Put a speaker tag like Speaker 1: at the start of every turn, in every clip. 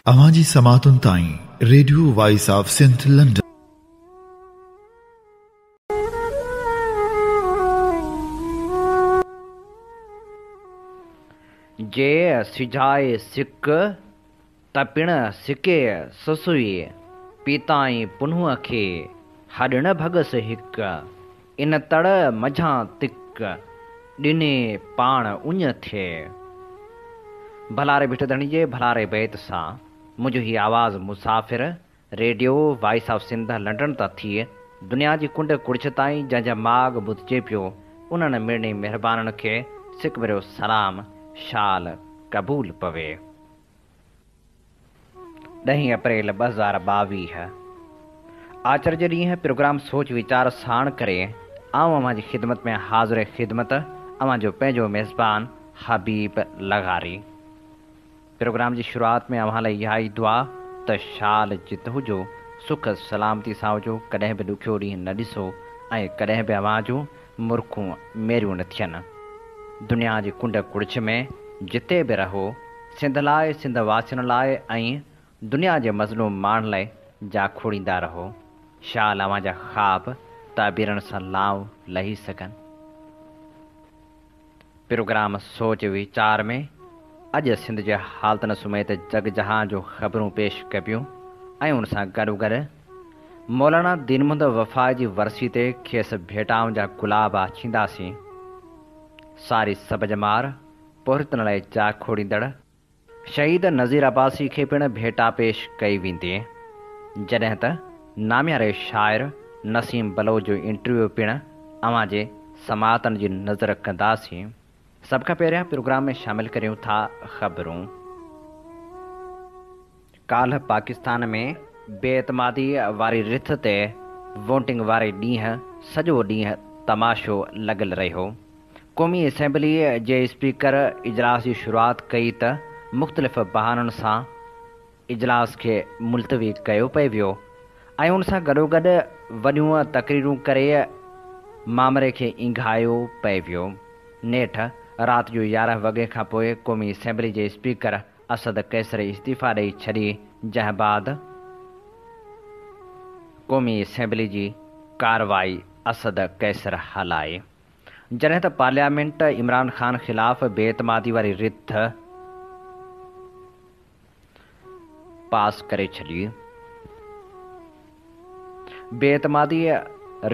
Speaker 1: अवाजी समातुन ताई radio voice of Sindh London.
Speaker 2: जे सिझाए सिक तपिण सिके ससुई पीताई पुन्हुअ खे हॾण भगस हिक इन तड़ मझां तिक ॾिने पाण उञ थिए। भलारे भिटधणी जे भलारे बैत सां मुंहिंजो ही आवाज़ मुसाफ़िर radio voice of Sindh London तां थिए दुनिया जी कुंड कुड़िछ ताईं जंहिंजा माॻ ॿुधिजे पियो उन्हनि मिड़नी महिरबाननि खे सिक भरियो सलाम शाल क़बूल पवे। 10 अप्रैल 2022 आचर जे ॾींहुं प्रोग्राम सोच वीचार साण करे आऊं अव्हां जी ख़िदमत में हाज़िर ख़िदमत अव्हां जो पंहिंजो मेज़बान हबीब लगारी। प्रोग्राम जी शुरूआत में अव्हां लाइ इहा ई दुआ त शाल जित हुजो, सुख सलामती सां हुजो, कॾहिं बि ॾुखियो ॾींहुं न ॾिसो ऐं कॾहिं बि अव्हां जूं मुर्खूं मेरियूं न थियनि। दुनिया जी कुंड कुड़िछ में जिते बि रहो सिंध लाइ, सिंध वासियुनि लाइ ऐं दुनिया जे मज़लूम माण्हुनि लाइ जा खोड़ींदा रहो। शाल अव्हां जा ख़्वाब ताबीरनि सां लाव लही सघनि। प्रोग्राम सोच वीचार में अॼु सिंध जे हालतुनि समेत जग जहां जो ख़बरूं पेश कबियूं ऐं उन सां गॾोगॾु मौलाना दीनमुहम्मद वफ़ा जी वरसी ते खेसि भेटाउनि जा गुलाब छींदासीं। सारी सब जमार पोरितनि लाइ जा खोड़ींदड़ शहीद नज़ीर अब्बासी खे पिणु भेटा पेश कई वेंदी, जॾहिं त नामियारे शाइर नसीम बलोच जो इंटरव्यू पिणु अव्हां जे समातनि जी नज़र कंदासीं। सभ खां पहिरियां प्रोग्राम में शामिल करियूं था ख़बरूं। काल्ह पाकिस्तान में बेएतमादी वारी रिथ ते वोटिंग वारे ॾींहुं सॼो ॾींहुं तमाशो लॻल रहियो। क़ौमी असेंबली जे स्पीकर इजलास जी शुरूआत कई त मुख़्तलिफ़ बहाननि सां इजलास खे मुलतवी कयो पिए वियो ऐं उन सां गॾोगॾु वॾियूं तक़रीरूं करे मामले खे इंघायो पिए वियो। नेठ राति जो 11 वॻे खां पोइ क़ौमी असेंबली जे स्पीकर असद कैसर इस्तीफ़ा ॾेई छॾी, जंहिं बाद क़ौमी असेंबली जी कार्रवाई असद कैसर हलाए, जॾहिं त पार्लियामेंट इमरान ख़ान ख़िलाफ़ बेएतमादी वारी रिथ पास करे छॾी। बेएतमादी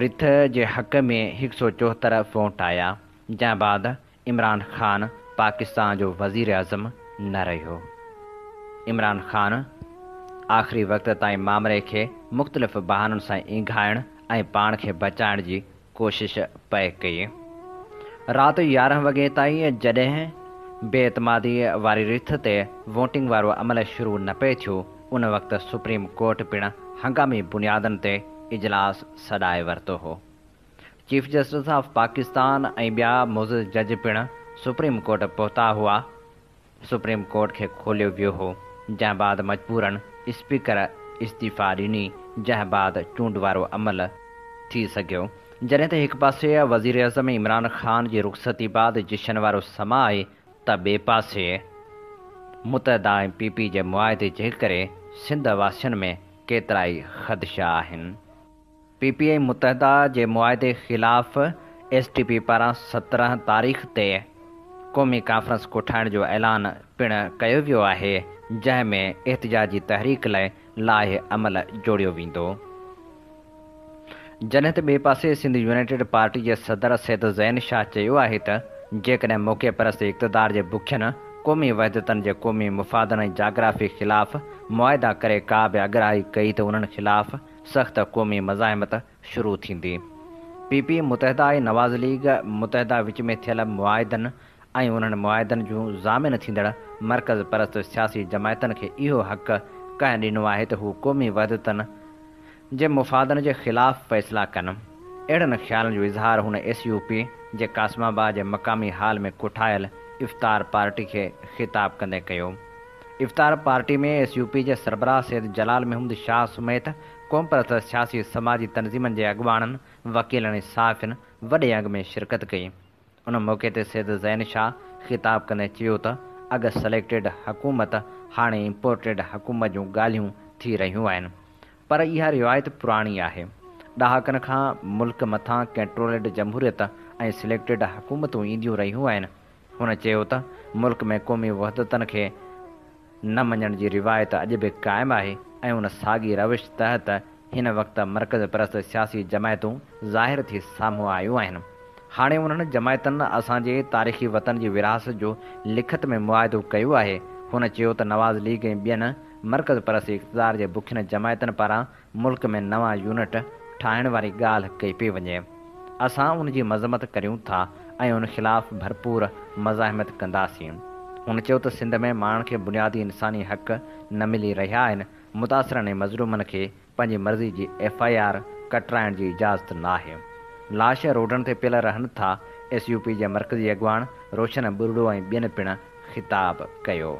Speaker 2: रिथ जे हक़ में 174 वोट आया, जंहिं बाद इमरान ख़ान पाकिस्तान जो वज़ीर आज़म न रहियो। इमरान ख़ान आख़िरी वक़्त ताईं मामले खे मुख़्तलिफ़ बहाननि सां इंघाइण ऐं पाण खे बचाइण जी कोशिश पिए कई। राति 11 वॻे ताईं जॾहिं बेएतमादी वारी रिथ ते वोटिंग वारो अमल शुरू न पिए थियो, उन वक़्तु सुप्रीम कोर्ट पिणु हंगामी बुनियादनि ते इजलास सॾाए वरितो हो। चीफ जस्टिस ऑफ पाकिस्तान ऐं ॿिया मुअज़्ज़िज़ जज पिणु सुप्रीम कोर्ट पहुता हुआ। सुप्रीम कोर्ट खे खोलियो वियो हो, जंहिं बाद मजबूरन स्पीकर इस्तीफ़ा ॾिनी, जंहिं बाद चूंड वारो अमल थी सघियो। जॾहिं त हिक पासे वज़ीर आज़म इमरान ख़ान जी रुख़सती बाद जशन वारो समा आहे त ॿिए पासे मुतहदा ऐं PP जे मुआहिदे जे करे सिंध वासियुनि में केतिरा ई ख़दशा आहिनि। PP ऐं मुतहदा जे मुआहिदे ख़िलाफ़ STP पारां 17 तारीख़ ते क़ौमी कॉन्फ्रेंस कोठाइण जो ऐलान पिणु कयो वियो आहे, जंहिं में एहतिजाजी तहरीक लाइ लाहे अमल जोड़ियो वेंदो। जॾहिं त ॿिए पासे सिंध यूनाइटेड पार्टी जे सदर सैद ज़ैन शाह चयो आहे त जेकॾहिं मौक़े परस्त इक़्तिदार जे बुखियुनि क़ौमी वहदतनि जे क़ौमी मुफ़ादनि ऐं जाग्राफ़ी ख़िलाफ़ मुआहिदा करे का बि अगराही कई त उन्हनि ख़िलाफ़ सख़्त क़ौमी मज़ाहिमत शुरू थींदी। PP मुतहदा ऐं नवाज़ लीग मुतहदा विच में थियल मुआहिदनि ऐं उन्हनि मुआहिदनि जूं ज़ामिन थींदड़ मर्कज़ परस्त सियासी जमायतनि खे इहो हक़ कंहिं ॾिनो आहे त हू क़ौमी वहदतनि जे मुफ़ादनि जे ख़िलाफ़ फ़ैसिला कनि। अहिड़नि ख़्यालनि जो इज़हार हुन SUP जे कासिमाबाद जे मक़ामी हाल में कोठायल इफ़्तार पार्टी खे ख़िताब कंदे कयो। इफ़्तार पार्टी में SUP जे सरबराह सैद जलाल महमूद शाह समेत क़ौम परस्त सियासी समाजी तनज़ीमनि जे अॻुवाणनि, वकीलनि ऐं सहाफ़ियुनि वॾे अघ में शिरकत कई। उन मौक़े ते सैद ज़ैन शाह ख़िताब कंदे चयो त अॻु सलेक्टेड हुकूमत हाणे इम्पोर्टेड हुकूमत जूं ॻाल्हियूं थी रहियूं आहिनि, पर इहा रिवायत पुराणी आहे। ॾहाकनि खां मुल्क मथां कंट्रोल्ड जमहूरियत ऐं सिलेक्टेड हुकूमतूं ईंदियूं रहियूं आहिनि। हुन चयो त मुल्क में क़ौमी वहदतनि खे न मञण जी रिवायत अॼु बि क़ाइमु आहे ऐं उन साॻी रविश तहत हिन वक़्तु मर्कज़ परस्त सियासी जमायतूं ज़ाहिर थी साम्हूं आयूं आहिनि। हाणे उन्हनि जमायतनि असांजे तारीख़ी वतन जी विरासत जो लिखत में मुआइदो कयो आहे। हुन चयो त नवाज़ लीग ऐं ॿियनि मर्कज़ परस्त इक़्तिदार जे बुखियुनि जमायतनि पारां मुल्क में नवां यूनिट ठाहिण वारी ॻाल्हि कई पई वञे। असां उन जी मज़म्मत करियूं था ऐं उन ख़िलाफ़ भरपूर मज़ाहिमत कंदासीं। हुन चयो त सिंध में माण्हुनि खे बुनियादी इंसानी हक़ न मिली रहिया आहिनि। मुतासिरनि ऐं मज़लूमनि खे पंहिंजी मर्ज़ी जी FIR कटराइण जी इजाज़त न आहे। लाश रोडनि ते पियल रहनि था। SUP जे मर्कज़ी अॻवान रोशन बुर्डो ऐं ॿियनि पिणु ख़िताब कयो।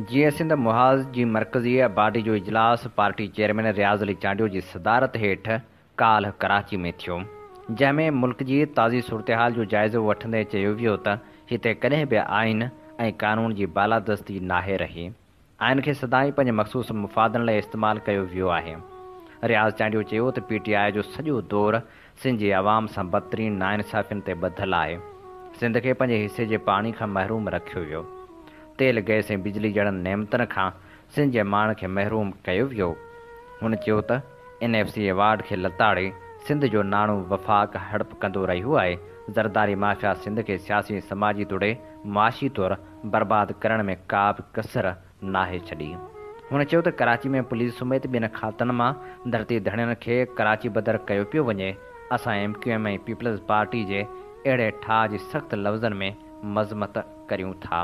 Speaker 2: जीअं सिंध मुहाज़ जी मर्कज़ी बॉडी जो इजलास पार्टी चेयरमैन रियाज़ अली चांडियो जी सदारत हेठि काल्ह कराची में थियो, जंहिंमें मुल्क जी ताज़ी सूरतहाल जो जाइज़ो वठंदे चयो वियो त हिते कॾहिं बि आइन ऐं कानून जी बालादस्ती नाहे रही। आइन खे सदाईं पंहिंजे मख़सूस मुफ़ादनि लाइ इस्तेमालु कयो वियो आहे। रियाज़ चांडियो चयो त PTI जो सॼो दौरु सिंध जी आवाम सां बदतरीन नाइंसाफ़ियुनि ते ॿधलु आहे। सिंध खे पंहिंजे हिसे जे पाणी खां महरूम रखियो वियो। तेल गैस ऐं बिजली जहिड़नि नेमतनि खां सिंध जे माण्हुनि खे महरूम कयो वियो। हुन चयो त NFC अवार्ड खे लताड़े सिंध जो नाणो वफ़ाक़ हड़प कंदो रहियो आहे। ज़रदारी माफ़िया सिंध खे सियासी समाजी तौरु मुआशी तौरु बर्बादु करण में का बि कसर नाहे छॾी। हुन चयो त कराची में पुलिस समेत ॿियनि खातनि मां धरती धड़ियनि खे कराची बदर कयो पियो वञे। असां MQM ऐं पीपल्स पार्टी जे अहिड़े ठाह जी सख़्तु लफ़्ज़नि में मज़म्मत करियूं था।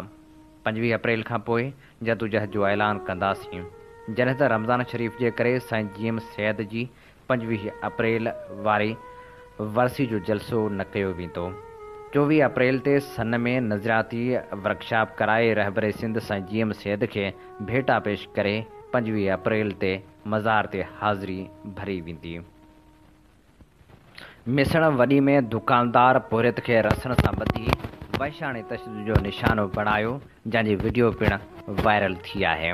Speaker 2: 25 अप्रैल खां पोइ जदोजहद जो ऐलान कंदासीं। जॾहिं त रमज़ान शरीफ़ जे करे साईं GM सैद जी 25 अप्रैल वारी वरसी जो जलसो न कयो वेंदो। 24 अप्रैल ते सन में नज़रियाती वर्कशॉप कराए रहबरे सिंध साईं GM सैद खे भेटा पेश करे 25 अप्रैल ते मज़ार ते हाज़िरी भरी वेंदी। मिसण वॾी में दुकानदार पोरियत खे रसण सां ॿधी वहशाणे तशदुद जो निशानो बणायो, जंहिंजी वीडियो पिणु वायरल थी आहे।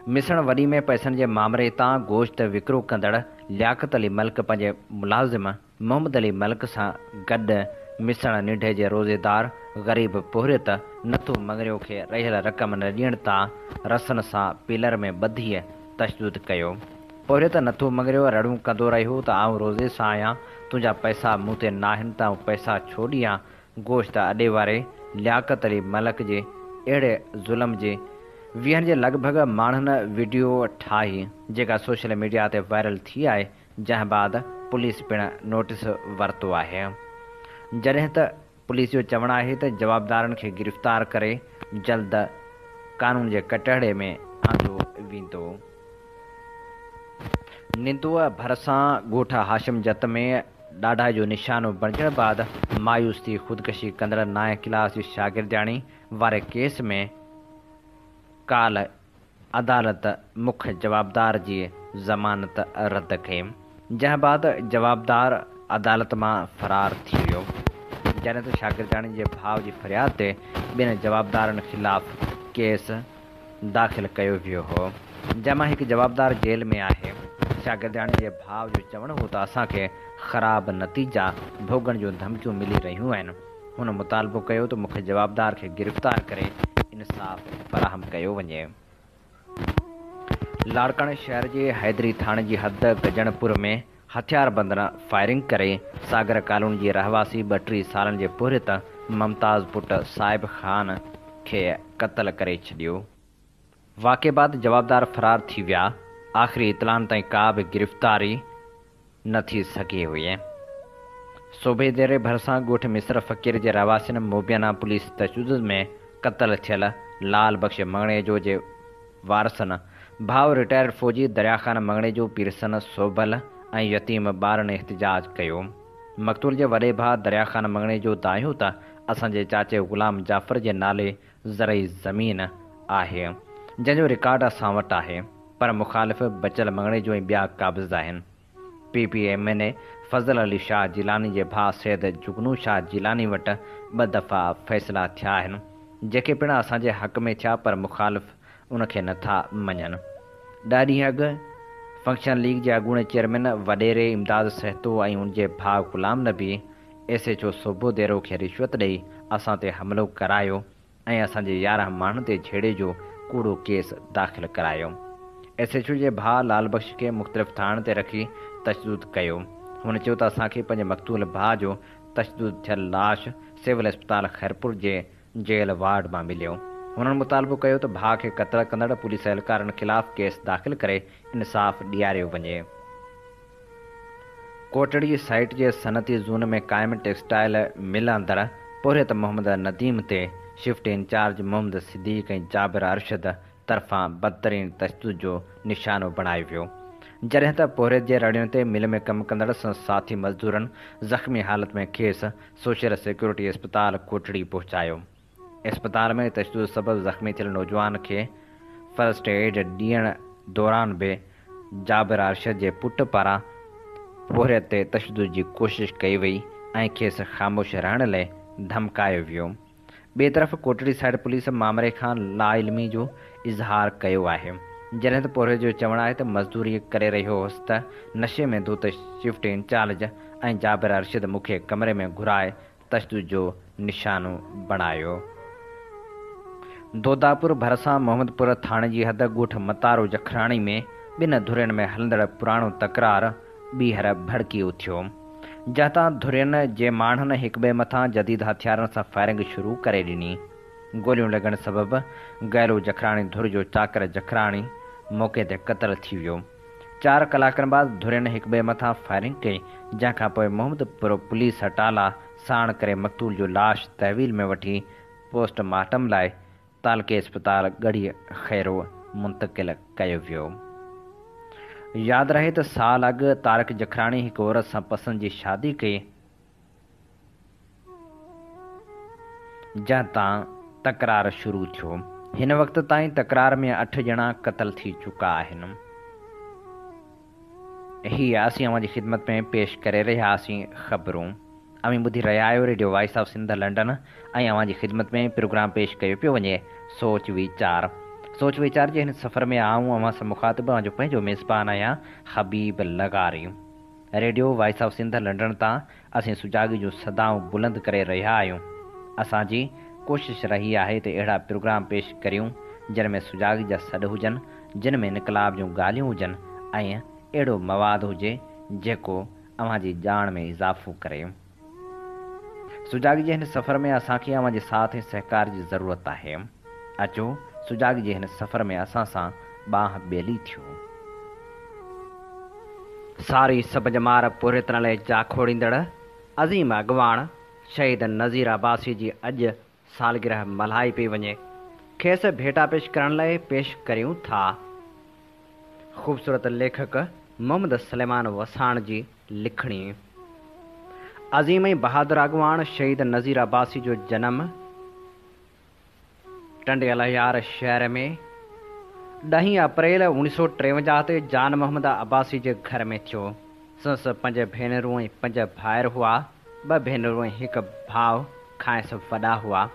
Speaker 2: मिसण वॾी में पैसनि जे मामले तां गोश्त विकिरो कंदड़ लियाकत अली मलिक पंहिंजे मुलाज़िम मोहम्मद अली मलिक सां गॾु मिसण निंढे जे रोज़ेदार ग़रीब पोरियत नथू मंगरियो खे रहियल रक़म न ॾियण तां रसनि सां पीलर में ॿधी तशदुद कयो। पोरियत नथू मंगरियो रड़ूं कंदो रहियो त आउं रोज़े सां आहियां, तुंहिंजा पैसा मूं ते नाहिनि त आउं पैसा छो ॾियां। गोश्त अॾे वारे लियाकत अली मलिक जे अहिड़े ज़ुल्म जे 20 जे लॻभॻि माण्हुनि वीडियो ठाही, जेका सोशल मीडिया ते वायरल थी आहे, जंहिं बाद पुलिस पिणु नोटिस वरितो आहे। जॾहिं त पुलिस जो चवणु आहे त जवाबदारनि खे गिरफ़्तार करे जल्द कानून जे कटहरे में आंदो वेंदो। निंदूअ भरिसां ॻोठ हाशिम जत में ॾाढा जो निशानो बणजण बाद मायूस थी ख़ुदकशी कंदड़ 9 क्लास जी शागिर्दियाणी वारे केस में काल्ह अदालत मुख्य जवाबदार जी ज़मानत रद्द कई, जंहिं बाद जवाबदार अदालत मां फ़रार थी वियो। जॾहिं त शागिर्दियाणी जे भाउ जी फ़रियाद ते ॿिनि जवाबदारनि ख़िलाफ़ केस दाख़िल कयो वियो हो, जंहिंमां हिकु जवाबदार जेल में आहे। शागिर्दियाणी जे भाउ जो चवणु हो त असांखे ख़राब नतीजा भोगण जूं धमकियूं मिली रहियूं आहिनि। हुन मुतालबो कयो त मुख्य जवाबदार खे गिरफ़्तार करे इंसाफ़ फ़राहम कयो वञे। लाड़काणे शहर जे हैदरी थाणे जी हद गजणपुर में हथियारबंदनि फायरिंग करे सागर कॉलोनी जी रहवासी 32 सालनि जे पुरियत मुमताज़ पुटु साहिब ख़ान खे क़त्ल करे छॾियो। वाक़े बाद जवाबदार फ़रार थी विया। आख़िरी इतलान ताईं का बि गिरफ़्तारी न थी सघी हुई। सूबेदार भरिसां ॻोठ मिस्र फ़क़ीर जे रहवासियुनि मोबियाना पुलिस तशदुद में क़त्ल थियल लाल बख़्श मंगणेजो जे वारसनि भाउ रिटायर्ड फ़ौजी दरिया ख़ान मंगणेजो पीरसन सोभल ऐं यतीम ॿारनि एहतिजाज कयो। मक़तूल जे वॾे भाउ दरिया ख़ान मंगणेजो दाहियो त असांजे चाचे ग़ुलाम जाफ़र जे नाले ज़रई ज़मीन आहे, जंहिंजो रिकॉर्ड असां वटि आहे, पर मुख़ालिफ़ बचल मंगणेजो ऐं ॿिया क़ाबिज़ आहिनि। PPMN फज़ल अली शाह जिलानी जे भाउ सैद जुगनू शाह जिलानी वटि 2 दफ़ा फ़ैसिला थिया आहिनि। जेके पिणु असांजे हक़ में थिया पर मुखालिफ़ उनखे नथा मञनि। 10 ॾींहं अॻु फंक्शन लीग जे अॻूणे चेयरमैन वॾेरे इमदाद सहतो ऐं उनजे भाउ ग़ुलाम नबी SHO सूबो देरो खे रिश्वत ॾेई असां ते हमिलो करायो ऐं असांजे 11 माण्हुनि ते झेड़े जो कूड़ो केस दाख़िल करायो। SHO जे भाउ लाल बख्श खे मुख़्तलिफ़ थाणनि ते रखी तशदुद कयो। हुन चयो त असांखे पंहिंजे मक़तूल भाउ जो तशदुद थियल लाश सिविल अस्पताल खैरपुर जे जेल वार्ड मां मिलियो। हुननि मुतालबो कयो त भाउ खे क़त्ल कंदड़ पुलिस एहलकारनि ख़िलाफ़ केस दाख़िल करे इंसाफ़ ॾियारियो वञे। कोटड़ी साइट जे सनती ज़ोन में क़ाइमु टेक्सटाइल मिल अंदरि पोरियत मोहम्मद नदीम ते शिफ्ट इंचार्ज मोहम्मद सिद्दीक़ ऐं जाबिर अरशद तरफ़ां बदतरीन तशदुद जो निशानो बणायो वियो, जॾहिं त पोरियत जे रड़ियुनि ते मिल में कमु कंदड़ साथी मज़दूरनि ज़ख़्मी हालत में खेसि सोशल सिक्योरिटी अस्पताल कोटड़ी पहुचायो। अस्पताल में तशदुद सबबि ज़ख़्मी थियल नौजवान खे फर्स्ट एड ॾियण दौरान बि जाबिर अरशद जे पुट पारां पोरियत ते तशदुद जी कोशिश कई वई ऐं खेसि ख़ामोश रहण लाइ धमकायो वियो। ॿिए तरफ़ कोटड़ी साइड पुलिस मामले खां लाइल्मी जो इज़हार कयो आहे, जॾहिं त पोरियत जो चवणु आहे त मज़दूरी करे रहियो हुअसि त नशे में धुत शिफ्ट इंचार्ज ऐं जाबिर अरशद मूंखे कमरे में घुराए तशदुद जो निशानो बणायो। दोदापुर भरिसां मोहम्मदपुर थाणे जी हद ॻोठ मतारो जखराणी में 2 धुरियुनि में हलंदड़ पुराणो तकरार ॿीहर भड़की उथियो, जतां धुरियुनि जे माण्हुनि हिक ॿिए मथां जदीद हथियारनि सां फायरिंग शुरू करे ॾिनी। गोलियूं लॻण सबबि गैलो जखराणी धुर जो चाकर जखराणी मौक़े ते क़तल थी वियो। 4 कलाकनि बाद धुरियुनि हिक ॿिए मथां फायरिंग कई, जंहिंखां पोइ मोहम्मदपुर पुलिस हटाला साण करे मक़तूल जो लाश तहवील में वठी पोस्टमार्टम लाइ तालके अस्पताल गढ़ी खैरो मुंतक़िल कयो वियो। यादि रहे त साल अॻु तारिक जखराणी हिकु औरत सां पसंदि जी शादी कई, जंहिं तां तकरार शुरू थियो। हिन वक़्त ताईं तकरार में 8 ॼणा क़तल थी चुका आहिनि। ही असीं अवां जी ख़िदमत में पेश करे रहियासीं ख़बरूं। अमीं ॿुधी रहिया आहियो radio voice of Sindh London ऐं अवां जी ख़िदमत में प्रोग्राम पेश कयो पियो वञे सोच वीचार जे हिन सफ़र में आऊं अवां सां मुखातिब जो पंहिंजो मेज़बान आहियां Habib Lagari. Radio voice of Sindh London तां असीं सुजाॻी जूं सदाऊं बुलंद करे रहिया आहियूं। असांजी कोशिश रही आहे त अहिड़ा प्रोग्राम पेश करियूं जिन में सुजाॻी जा सॾ हुजनि, जिन में इनकलाब जूं ॻाल्हियूं हुजनि ऐं अहिड़ो मवाद हुजे जेको अव्हां जी ॼाण में इज़ाफ़ो करे। सुजाॻी जे हिन सफ़र में असांखे अव्हां जे साथ ऐं सहकार जी ज़रूरत आहे। अचो सुजाॻी जे हिन सफ़र में असां सां बाहि ॿेली थियो। सारी सभ जमार पुरियतन लाइ जा खोड़ींदड़ अज़ीम अॻवान शहीद नज़ीर अब्बासी जी अॼु सालगिरह मल्हाई पई वञे, खेसि भेटा पेश करण लाइ पेश करियूं था ख़ूबसूरत लेखक मोहम्मद सलेमान वसाण जी लिखणी। अज़ीम ऐं बहादुर अॻवान शहीद नज़ीर अब्बासी जो जनमु टंडियाल शहर में 10 अप्रैल 1953 ते जान मोहम्मद अब्बासी जे घर में थियो। संसि 5 भेनरूं ऐं 5 भाइर हुआ। 2 भेनरूं ऐं 1 भाउ खांइसि वॾा हुआ।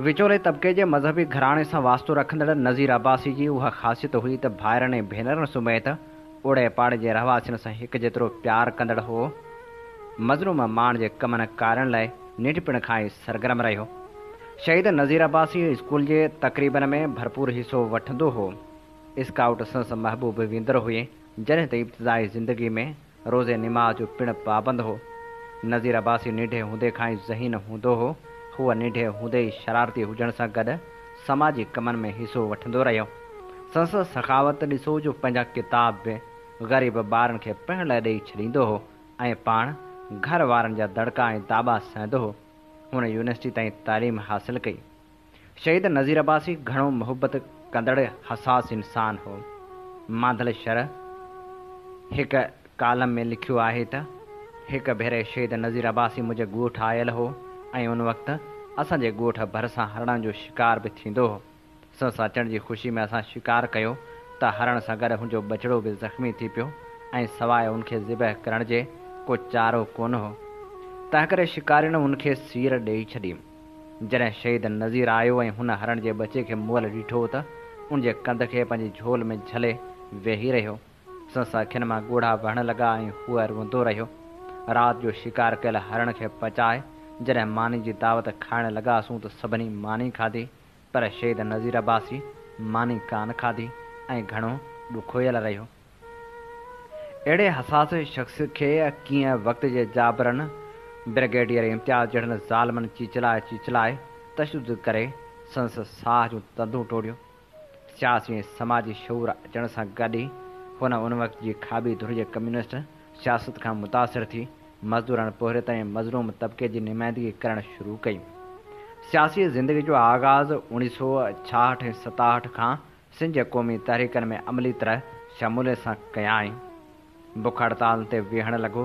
Speaker 2: विचोले तबिके जे मज़हबी घराणे सां वास्तो रखंदड़ नज़ीर अब्बासी जी उहा ख़ासियत हुई त भाइरनि ऐं भेनरुनि समेत ओड़े पाड़े जे रहवासियुनि सां हिकु जेतिरो प्यारु कंदड़ हो। मज़लूम माण्हुनि जे कमनि कारण लाइ निंढपिण खां ई सरगर्म रहियो। शहीद नज़ीर अब्बासी स्कूल जे तक़रीबन में भरपूर हिसो वठंदो हो। स्काउट संस महबूब वेंदड़ हुए, जॾहिं त इब्तिदाई ज़िंदगी में रोज़े निमाज़ जो पिणु पाबंद हो। नज़ीर अब्बासी निंढे हूंदे खां ई ज़हीन हूंदो हो। हूअ निंढे हूंदे ई शरारती हुजण सां गॾु समाजी कमनि में हिसो वठंदो रहियो। संस सखावत ॾिसो जो पंहिंजा किताब बि ग़रीब ॿारनि खे पढ़ण लाइ ॾेई छॾींदो हो ऐं पाण घर वारनि जा दड़का ऐं दाॿा सहंदो हो। हुन यूनिवर्सिटी ताईं तालीम हासिल कई। शहीद नज़ीर अब्बासी घणो मुहबत कंदड़ हसास इंसान हो। मांधल शर हिकु कालम में लिखियो आहे त हिकु भेरे शहीद नज़ीर अब्बासी मुंहिंजे ॻोठु आयल हो ऐं उन वक़्तु असांजे ॻोठ भरिसां हरणनि जो शिकार बि थींदो हो। संस अचण जी ख़ुशी में असां शिकार कयो त हरण सां गॾु मुंहिंजो बछड़ो बि ज़ख़्मी थी पियो ऐं सवाइ उनखे ज़िबह करण जे को चारो कोन हो। तंहिं करे शिकारियुनि उनखे सीर ॾेई छॾी। जॾहिं शहीद नज़ीर आयो ऐं हुन हरण जे बचे खे मुअल ॾिठो त उन जे कंध खे पंहिंजी झोल में झले वेही रहियो। संसा अखियुनि मां ॻोढ़ा वहण लॻा ऐं हूअ रुंधो रहियो। राति जो शिकार कयल हरण खे पचाए जॾहिं मानी जी दावत खाइण लॻासूं त सभिनी मानी खाधी, पर शहीद नज़ीर अब्बासी मानी कान खाधी ऐं घणो ॾुखोयल रहियो। अहिड़े हसास शख़्स खे कीअं वक़्त जे जाबरनि ब्रिगेडियर इम्तियाज़ जहिड़नि ज़ालमनि चिचलाए तशद्दुद करे संस साह जूं तंदूं टोड़ियूं। सियासी ऐं समाजी शऊर अचण सां गॾु ई हुन उन वक़्त जी खाॿी धुर जे कम्यूनिस्ट सियासत खां मुतासिर थी मज़दूरनि पोहरियत ऐं मज़लूम तबिके जी नुमाइंदगी करणु शुरू कई। सियासी ज़िंदगी जो आगाज़ 1966 ऐं 67 खां सिंध जे क़ौमी तहरीकनि में अमली तरह शमूलियत सां कयाई। बुख हड़ताल ते वेहण लॻो।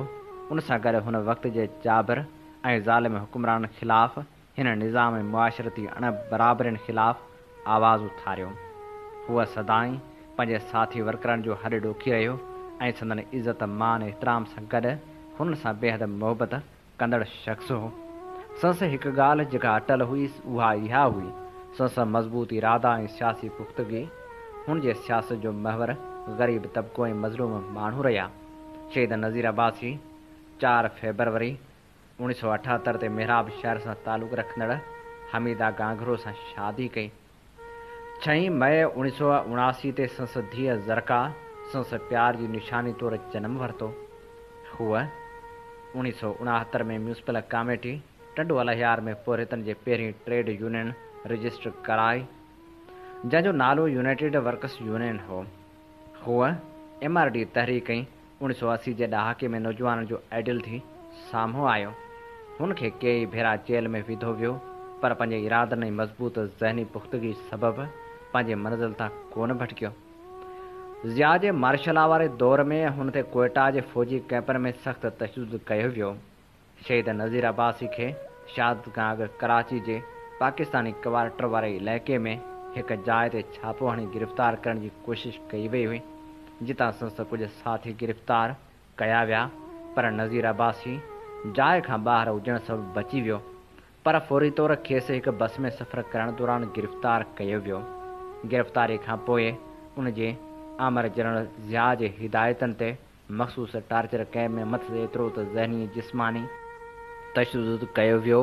Speaker 2: उन सां गॾु हुन वक़्त जे जाबिर ऐं ज़ालिम हुकुमरान ख़िलाफ़ हिन निज़ाम ऐं मुआशरती अण बराबरियुनि ख़िलाफ़ आवाज़ उथारियो। हूअ सदाईं पंहिंजे साथी वर्करनि जो हॾ ॾोखी रहियो ऐं संदनि इज़त मान एतिराम सां गॾु हुननि सां बेहद मुहबत कंदड़ शख़्स हो। संस हिकु ॻाल्हि जेका अटल हुई उहा इहा हुई, संस मज़बूत इरादा ऐं सियासी पुख़्तगी। हुन जे सियासत जो महवर ग़रीब तबिको ऐं मज़लूम माण्हू रहिया। शहीद नज़ीर अब्बासी 4 फरवरी 1978 ते मेहराब शहर सां तालुक़ रखंदड़ हमीदा गांघरो सां शादी कई। 6 मई 1979 ते संस धीअ ज़रका संस प्यार जी निशानी तौरु जनमु वरितो। हूअ 1969 में म्यूनिसिपल कमेटी टंडो अलहियार में पोरितनि जे पहिरीं ट्रेड यूनियन रजिस्टर कराई, जंहिंजो नालो यूनाइटेड वर्कर्स यूनियन हो। हूअ MRD तहरीक कई। 1980 जे ॾहाके में नौजवाननि जो आइडियल थी साम्हूं आयो। हुनखे कई भेरा जेल में विधो वियो, पर पंहिंजे इरादनि ऐं मज़बूत ज़हनी पुख़्तगी सबबि पंहिंजे मंज़िल तां कोन भटकियो। ज़िया जे मार्शल लॉ वारे दौर में हुन ते कोयटा जे फ़ौजी कैंपनि में सख़्तु तशद्दुद कयो वियो। शहीद नज़ीर अब्बासी खे शहादत खां अॻु कराची जे पाकिस्तानी क्वार्टर वारे इलाइक़े में हिकु जाइ ते छापो हणी गिरफ़्तार करण जी कोशिश कई वई हुई, जितां संस कुझु साथी गिरफ़्तार कया विया, पर नज़ीर अब्बासी जाइ खां ॿाहिरि हुजण सबबि बची वियो। पर फौरी तौरु खेसि हिकु बस में सफ़र करण दौरान गिरफ़्तार कयो वियो। गिरफ़्तारी खां पोइ उन जे आमर जनरल ज़िया जे हिदायतनि ते मख़सूस टार्चर कैम्प में मथे एतिरो त ज़हनी जिस्मानी तशद्दुद कयो वियो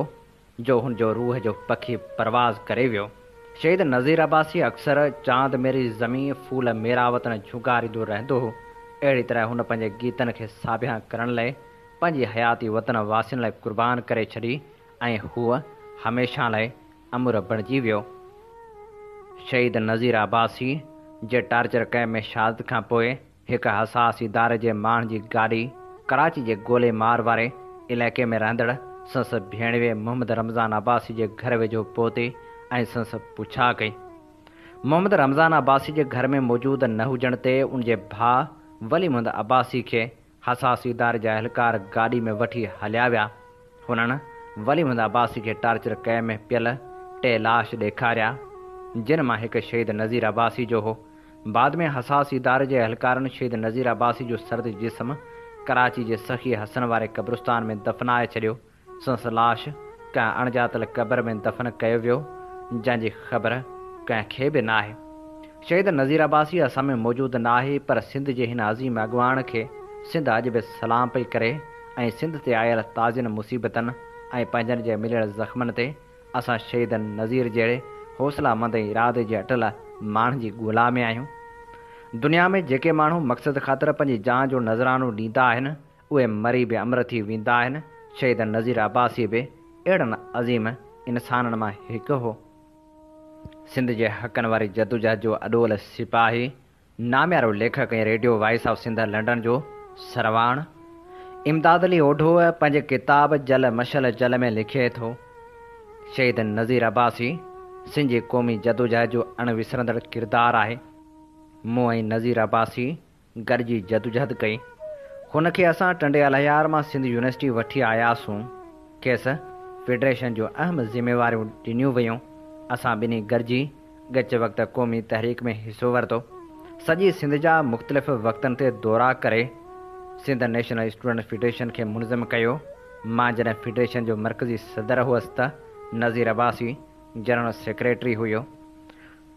Speaker 2: जो हुन जो रूह जो पखी परवाज़ करे वियो। शहीद नज़ीर अब्बासी अक्सर चांद मेरी ज़मीन फूल मेरा वतन झुगारींदो रहंदो हो। अहिड़ी तरह हुन पंहिंजे गीतनि खे साबिया करण लाइ पंहिंजी हयाती वतन वासियुनि लाइ क़ुर्बान करे छॾी ऐं हूअ हमेशह लाइ अमुर बणिजी वियो। शहीद नज़ीर अब्बासी जे टार्चर कैम्प में शहादत खां पोइ हिकु हसास इदारे जे माण्हुनि जी गाॾी कराची जे गोले मार वारे इलाइक़े में रहंदड़ संस भेणवे मोहम्मद रमज़ान अब्बासी जे घर वेझो पहुती ऐं संस पुछा कई। मोहम्मद रमज़ान अब्बासी जे घर में मौजूदु न हुजण ते उन जे भाउ वली मुहम्मद अब्बासी खे हसास इदारे जा अहलकार गाॾी में वठी हलिया विया। हुननि वली मुहम्मद अब्बासी खे टार्चर कैम्प में पियल 3 लाश ॾेखारिया, जिन मां हिकु शहीद नज़ीर अब्बासी जो हो। बाद में हसास इदारे जे अहलकारनि शहीद नज़ीर अब्बासी जो सर्द जिस्म कराची जे सखी हसन वारे क़ब्रिस्तान में दफ़नाए छॾियो। संस लाश कंहिं अणॼातल क़बर में दफ़न कयो वियो, जंहिंजी ख़बर कंहिंखे बि न आहे। शहीद नज़ीर अब्बासी असां में मौजूदु न आहे, पर सिंध जे हिन अज़ीम अॻवान खे सिंध अॼु बि सलाम पई करे ऐं सिंध ते आयल ताज़ियुनि मुसीबतनि ऐं पंहिंजनि जे मिलियल ज़ख़्मनि ते असां शहीद नज़ीर जहिड़े हौसलामंद इरादे जे अटल माण्हुनि जी ॻोल्हा में आहियूं। दुनिया में जेके माण्हू मक़सद ख़ातिर पंहिंजी जान जो नज़रानो ॾींदा आहिनि, उहे मरी बि अमर थी वेंदा आहिनि। शहीद नज़ीर अब्बासी बि अहिड़नि अज़ीम इंसाननि मां हिकु हो। सिंध जे हक़नि वारी जदोजहद जो अॾोल सिपाही, नामियारो लेखक ऐं radio voice of Sindh London जो सरवाण इमदाद अली ओढो पंहिंजे किताब जल मशल जल में लिखे थो, शहीद नज़ीर अब्बासी सिंध जी क़ौमी जदोजहद जो अणविसरंदड़ किरदारु आहे। मूं ऐं नज़ीर अब्बासी गॾिजी जदोजहद कई। हुनखे असां टंडे अलहियार मां सिंध यूनिवर्सिटी वठी आयासीं। खेसि फेडरेशन जो अहम ज़िम्मेवारियूं ॾिनियूं वयूं। असां ॿिन्ही गॾिजी गच वक़्तु क़ौमी तहरीक में हिसो वरितो। सॼी सिंध जा मुख़्तलिफ़ वक़्तनि ते दौरा करे सिंध नेशनल स्टूडेंट फेडरेशन खे मुनज़िम कयो। मां जॾहिं फेडरेशन जो मरकज़ी सदर हुअसि त नज़ीर अब्बासी जनरल सेक्रेटरी हुयो।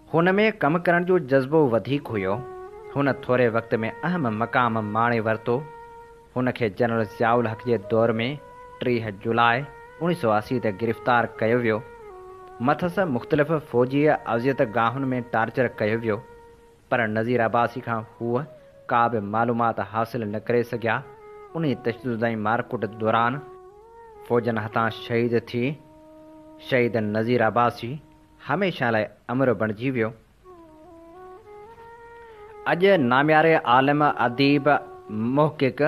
Speaker 2: हुन में कमु करण जो जज़्बो वधीक हुयो। हुन थोरे वक़्त में अहम मक़ाम माणे वरितो। हुन खे जनरल ज़ियाउल हक़ जे दौर में 30 जुलाई 1980 ते गिरफ़्तार कयो वियो। मथस मुख़्तलिफ़ फ़ौजी अज़ियत गाहुनि में टार्चर कयो वियो, पर नज़ीर अब्बासी खां हूअ का बि मालूमात हासिल न करे सघिया। उन तशद्दुद ऐं मारकुट दौरान फ़ौजनि हथां शहीद थी शहीद नज़ीर अब्बासी हमेशह लाइ अमर बणिजी वियो। अॼु नाम्यारे आलिम अदीब मुहक़िक़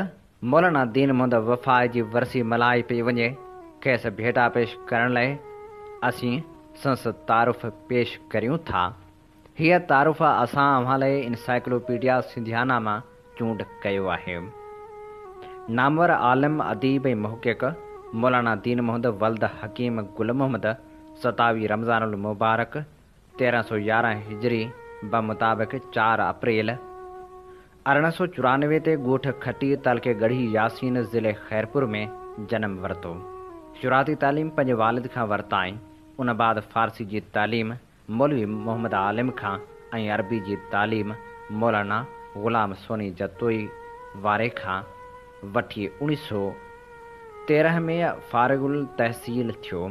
Speaker 2: मौलाना दीन मोहम्मद वफ़ाई जी वरसी मल्हाई पई वञे। खेसि भेटा पेश करण लाइ असीं संस तारुफ़ पेश करियूं था। हीअ तारुफ़ असां अव्हां लाइ इनसाइक्लोपीडिया सिंधियाना मां चूंड कयो आहे। नामवर आलिम अदीब ऐं मुहक़िक़ मौलाना दीन मोहम्मद वल्द हकीम गुल मोहम्मद 27 रमज़ानुल मुबारक 1311 हिजरी बमुताबिक़ 4 अप्रैल 1894 ते ॻोठ खटी तालके गढ़ी यासीन ज़िले ख़ैरपुर में जनम वरितो। शुराती तालीम पंहिंजे वालिद खां वरिताईं। उन बाद फ़ारसी जी तालीम मौलवी मोहम्मद आलिम खां ऐं अरबी जी तालीम मौलाना ग़ुलाम सोनी जतोई वारे खां वठी 1913 में फ़ारिग़ुल तहसील थियो।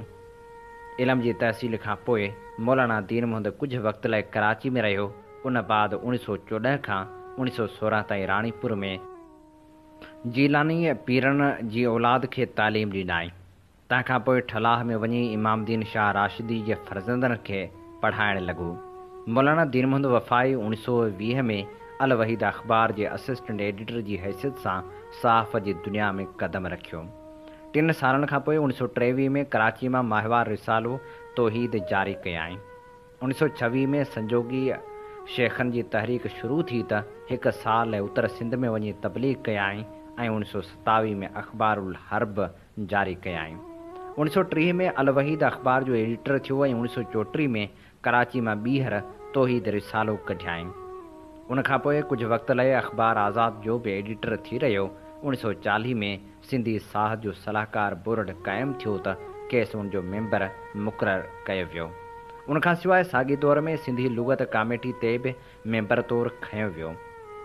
Speaker 2: इल्म जी तहसील खां पोइ मौलाना दीन मोहम्मद कुझु वक़्त लाइ कराची में रहियो। उन बाद 1914 खां 1916 ताईं राणीपुर में जीलानी पीरनि जी औलाद खे तालीम ॾिनाई। तंहिंखां पोइ ठलाह में वञी इमामदीन शाह राशिदी जे फ़र्ज़ंदनि खे पढ़ाइण लॻो। मौलाना दीन मोहम्मद वफ़ाई 1920 में अल वहीद अख़बार जे असिस्टेंट एडिटर जी हैसियत सां सहाफ़त जी दुनिया में क़दम रखियो। 3 सालनि खां पोइ 1923 में कराची मां माहिवार रिसालो तौहीद जारी कयाईं। 1926 में संजोगी शेखनि जी तहरीक शुरू थी त 1 साल लाइ उत्तर सिंध में वञी तबलीग कयाईं ऐं 1927 में अख़बारुल हर्ब जारी कयाईं। 1930 में अल वहीद अख़बार जो एडिटर थियो ऐं 1934 में कराची मां ॿीहर तौहीद रिसालो कढियाईं। उनखां पोइ कुझु वक़्त लाइ अख़बार आज़ाद जो बि एडिटर थी रहियो। 1940 में सिंधी साह जो सलाहकार बोर्ड क़ाइमु थियो त खेसि उनजो मेंबर मुक़ररु कयो वियो। उनखां सवाइ साॻी दौर में सिंधी लुग़त कामेटी ते बि मेंबर तौरु खंयो वियो।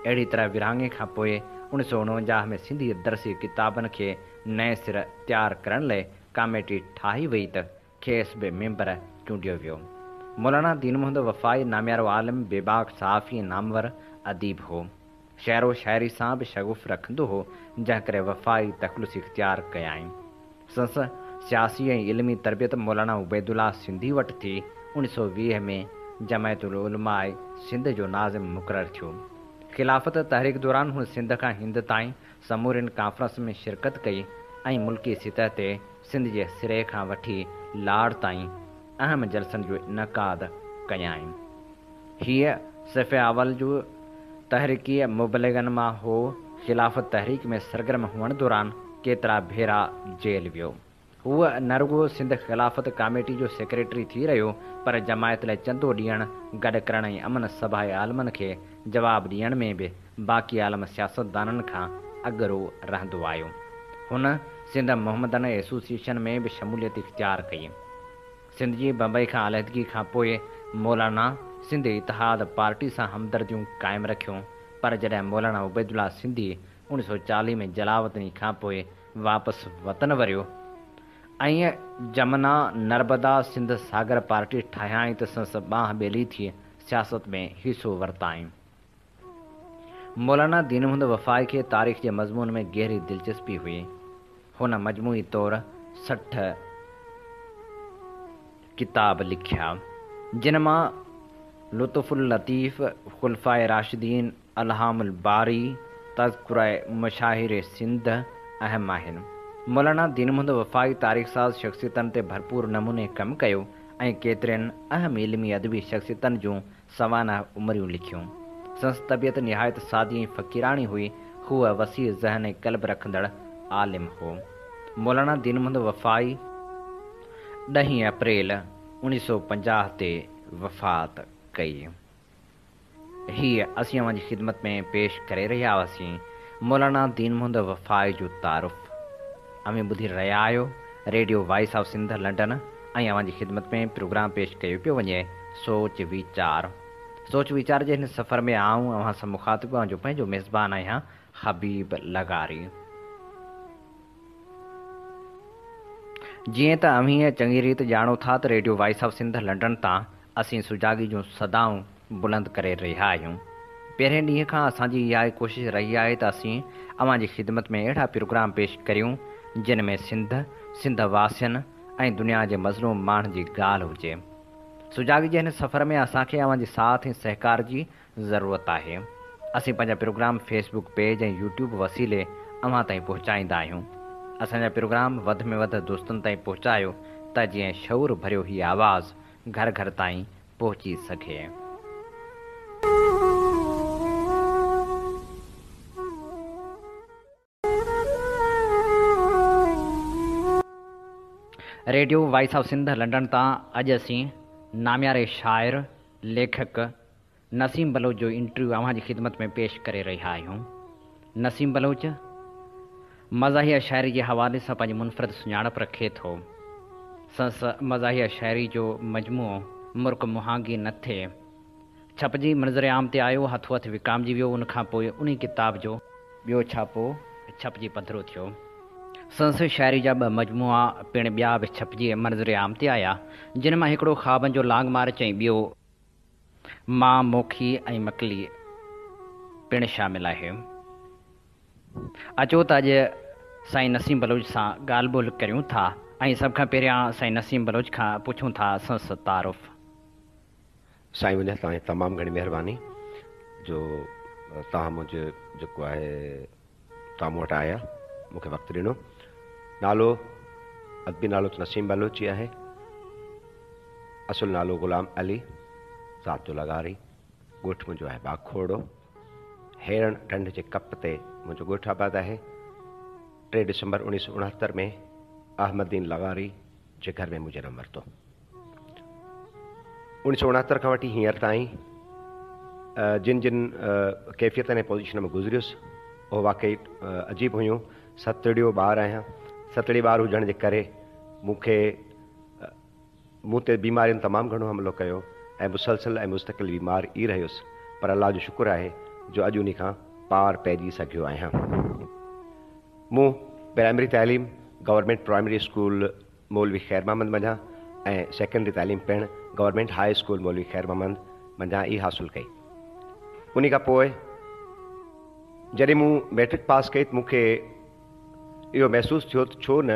Speaker 2: अहिड़ी तरह विरहाङे खां पोइ 1949 में सिंधी दर्सी किताबनि खे नए सिर तयारु करण लाइ कामेटी ठाही वई त खेसि बि मेंबर चूंडियो वियो। मौलाना दीन मोहम्मद वफ़ाई नाम्यारो आलिम बेबाक सहाफ़ी नामवर अदीब हो। शहरो शाइरी सां बि शगुफ़ रखंदो हो, जंहिं करे वफ़ाई तख़लुस इख़्तियार कयाईं। संस सियासी ऐं इल्मी तरबियत मौलाना उबैदुल्ला सिंधी वटि थी 1920 में जमायतुल उलमाए सिंध जो नाज़िम मुक़ररु थियो। ख़िलाफ़त तहरीक दौरान हुन सिंध खां हिंद ताईं समूरिन कॉन्फ्रेंस में शिरकत कई ऐं मुल्की सतह ते सिंध जे सिरे खां वठी लाड़ ताईं अहम जलसनि जो इनक़ाद कयाईं। हीअ सफ़े अवल जो तहरीकी मुबलिगनि मां हो। ख़िलाफ़त तहरीक में सरगर्म हुअण दौरान केतिरा भेरा जेल वियो। हूअ न रुॻो सिंध ख़िलाफ़त कामेटी जो सेक्रेटरी थी रहियो, पर जमायत लाइ चंदो ॾियण, गॾु करण ऐं अमन सभा आलमनि खे जवाबु ॾियण में बि बाक़ी आलम सियासतदाननि खां अॻिरो रहंदो आयो। हुन सिंध मोहम्मदन एसोसिएशन में बि शमूलियत इख़्तियार कई। सिंध जी बम्बई खां अलहदगी खां पोइ मौलाना सिंध इतिहाद पार्टी सां हमदर्दियूं क़ाइमु रखियूं, पर जॾहिं मौलाना उबैदुल्ला सिंधी 1940 में जलावतनी खां पोइ वापसि वतन वरियो ऐं जमना नर्मदा सिंध सागर पार्टी ठाहियाईं त संस बांह ॿेली थी सियासत में हिसो वरिताईं। मौलाना दीन मोहम्मद वफ़ाई खे तारीख़ जे मज़मून में गहरी दिलचस्पी हुई। हुन मजमूई तौरु 60 किताब लिखिया, जिन मां लुत्फ़ुल लतीफ़, ख़ुलफ़ाए राशिदीन, अलहामुल बारी, तज़किराए मशाहिर सिंध अहम आहिनि। मौलाना दीन मोहम्मद वफ़ाई तारीख़ साज़ शख़्सियतनि ते भरपूर नमूने कमु कयो ऐं केतिरनि अहम इल्मी अदबी शख़्सियतनि जूं सवाना उमरियूं लिखियूं। संस तबियत निहायत सादी ऐं फ़क़ीराणी हुई। हूअ वसी ज़हन ऐं क़ल्ब रखंदड़ आलिम हो। मौलाना दीन मोहम्मद वफ़ाई 10 अप्रैल 1950 ते वफ़ात कई। हीअ असीं अव्हां जी ख़िदमत में पेश करे रहिया हुआसीं मौलाना दीन मोहम्मद वफ़ाई जो तारुफ़। अमी ॿुधी रहिया आहियो radio voice of Sindh London ऐं अव्हांजी ख़िदमत में प्रोग्राम पेश कयो पियो वञे सोच वीचार जे हिन सफ़र में आऊं अव्हां सां मुखातिब जो पंहिंजो मेज़बान आहियां हबीब लगारी। जीअं त अव्हीं चङी रीति ॼाणो था त radio voice of Sindh London तां असीं सुजाॻी जूं सदाऊं बुलंद करे रहिया आहियूं। पहिरें ॾींहं खां असांजी इहा कोशिशि रही आहे त असीं अव्हांजी ख़िदमत में अहिड़ा प्रोग्राम पेश करियूं जिन में सिंध वासियुनि ऐं दुनिया जे मज़लूम माण्हुनि जी ॻाल्हि हुजे। सुजाॻी जे हिन सफ़र में असांखे अव्हांजे साथ ऐं सहकार जी ज़रूरत आहे। असीं पंहिंजा प्रोग्राम फेसबुक पेज ऐं यूट्यूब वसीले अव्हां ताईं पहुचाईंदा आहियूं। असांजा प्रोग्राम वधि में वधि दोस्तनि ताईं पहुचायो त जीअं शऊर भरियो हीअ आवाज़ु घर घर ताईं पहुची सघे। Radio voice of Sindh London तां अॼु असीं नामियारे शाइर लेखक नसीम बलोच जो इंटरव्यू अव्हांजी ख़िदमत में पेश करे रहिया आहियूं। नसीम बलोच मज़ाहिया शाइरी जे हवाले सां पंहिंजी मुनफ़रद सुञाणप रखे थो। संस मज़ाहिया शाइरी जो मजमूओ मुर्क मुहांगी न थिए छपजी मंज़र आम ते आयो, हथो हथ विकामजी वियो। उनखां पोइ उन किताब जो ॿियो छापो छपजी पधिरो थियो। संस शाइरी जा 2 मजमूआ पिणु ॿिया बि छपजी मंज़र आम ते आया, जिन मां हिकिड़ो ख़्वाबनि जो लांग मार्च ऐं ॿियो मां मोखी ऐं मकली पिणु शामिल आहे। अचो त अॼु साईं नसीम बलोच सां ॻाल्हि ॿोल करियूं था ऐं सभ खां पहिरियां साईं नसीम बलोच खां पुछूं था संस तारुफ़।
Speaker 3: साईं वञा तव्हांजी तमामु घणी महिरबानी जो तव्हां मुंहिंजो जेको आहे तव्हां मूं वटि आया, मूंखे वक़्तु ॾिनो। नालो अदबी नालो त नसीम बलोच ई आहे। असुल नालो ग़ुलाम अली, ज़ात जो लगारी। ॻोठु मुंहिंजो आहे बाखोड़ो। हेरण ढंढ जे कप ते मुंहिंजो ॻोठु आबाद आहे। 3 डिसंबर 1969 में अहमदीन लगारी जे घर में मुंहिंजो जनमु वरितो। 1969 खां वठी हींअर ताईं जिन कैफ़ियतनि ऐं पोज़ीशन में गुज़रियुसि उहो वाक़ई अजीब हुयूं। सतड़ियो ॿार आहियां। सतड़ी ॿार हुजण जे करे मूं ते बीमारियुनि तमामु घणो हमिलो कयो ऐं मुसलसल ऐं मुस्तक़िल बीमार ई रहियुसि, पर अलाह जो शुक्र आहे जो अॼु उन खां पार पइजी सघियो आहियां। मूं प्राइमरी तालीम गवर्नमेंट प्राइमरी स्कूल मौलवी ख़ैर मोहम्मद मंझां ऐं सेकेंडरी तालीम पिणु गवर्नमेंट हाई स्कूल मौलवी ख़ैर मोहम्मद मंझां ई हासिलु कई। उन खां पोइ जॾहिं मूं मैट्रिक पास कई त मूंखे इहो महसूसु थियो त छो न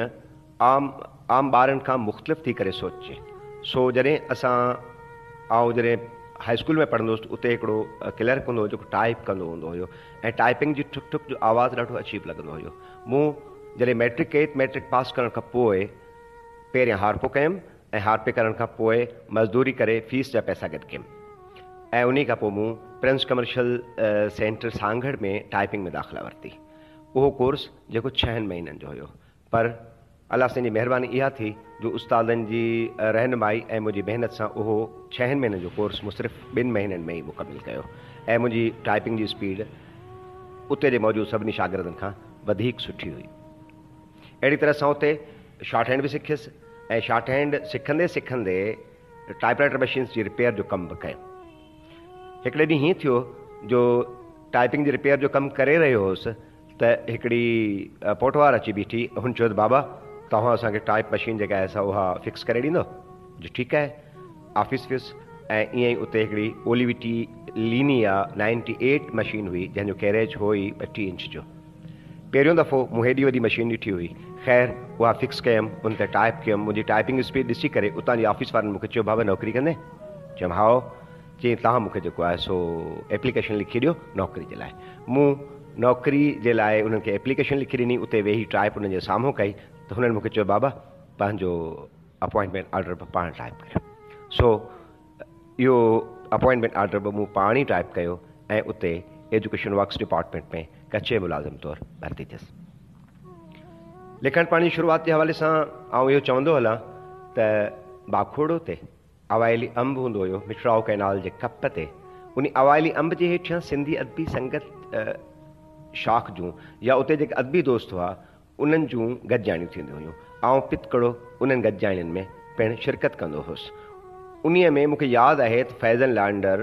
Speaker 3: आम ॿारनि खां मुख़्तलिफ़ थी करे सोचे। सो जॾहिं जॾहिं हाई स्कूल में पढ़ंदो हुउसि उते हिकिड़ो क्लर्क हूंदो हुओ जेको टाइप कंदो हूंदो हुयो ऐं टाइपिंग जी ठुक ठुक जो आवाज़ु ॾाढो अजीब लॻंदो हुयो। मूं जॾहिं मैट्रिक कई त मैट्रिक पास करण खां पोइ पहिरियां हारपो कयुमि ऐं हारपे करण खां पोइ मज़दूरी करे फीस जा पैसा गॾु कयुमि ऐं उन खां पोइ मूं प्रिंस कमर्शियल सेंटर सांगड़ में टाइपिंग में दाख़िला वरिती। उहो कोर्स जेको 6 महीननि जो हुयो, पर अलाह साईं जी महिरबानी इहा थी जो उस्तादनि जी रहनुमाई ऐं मुंहिंजी महिनत सां उहो 6 महीननि जो कोर्स मूं सिर्फ़ु 2 महीननि में ई मुकमिल कयो ऐं मुंहिंजी टाइपिंग जी स्पीड उते जे मौजूदु सभिनी शागिर्दनि खां वधीक सुठी हुई। अहिड़ी तरह सां उते शॉर्ट हैंड बि सिखियुसि ऐं शॉर्ट हैंड सिखंदे टाइपराइटर मशीन्स जी रिपेयर जो कमु बि कयो। हिकिड़े ॾींहुं हीअं थियो जो टाइपिंग जी रिपेयर जो कमु करे रहियो हुउसि त हिकिड़ी पोटवार अची बीठी। हुन चयो त बाबा तव्हां असांखे टाइप मशीन जेका आहे असां उहा फिक्स करे ॾींदो? जो ठीकु आहे, ऑफिस वियुसि ऐं ईअं ई उते हिकिड़ी ओलिविटी लीनिया 98 मशीन हुई जंहिंजो कैरेज हो ई 32 इंच जो। पहिरियों दफ़ो मूं हेॾी वॾी मशीन ॾिठी हुई। ख़ैर उहा फिक्स कयमि, उन ते टाइप कयमि। मुंहिंजी टाइपिंग स्पीड ॾिसी करे उतां जी ऑफिस वारनि मूंखे चयो बाबा नौकिरी कंदे? चयुमि हाओ। चई तव्हां मूंखे जेको आहे सो एप्लीकेशन लिखी ॾियो नौकिरी जे लाइ। मूं नौकिरी जे लाइ उन्हनि खे एप्लीकेशन लिखी ॾिनी। उते वेही टाइप उन्हनि जे साम्हूं कई त हुननि मूंखे चयो बाबा पंहिंजो अपॉइंटमेंट ऑर्डर बि पाण टाइप कयो। सो इहो अपॉइंटमेंट ऑर्डर बि मूं पाण ई टाइप कयो ऐं उते एजुकेशन वर्क्स डिपार्टमेंट में कचे मुलाज़िम तौरु भर्ती थियसि। लिखण पढ़ण जी शुरूआत जे हवाले सां आउं इहो चवंदो हलां त बाखोड़ो ते अवाइली अंब हूंदो हुयो मिठड़ाओ कैनाल जे कप ते। उन अवाइली अंब जे हेठियां सिंधी अदबी संगत शाख जूं या उते जेके अदबी दोस्त हुआ उन्हनि जूं गॾिजाणियूं थींदियूं हुयूं। आउं पितकड़ो उन्हनि गॾिजाणियुनि में पिणु शिरकत कंदो हुउसि। उन्हीअ में मूंखे यादि आहे त फैज़न लांडर,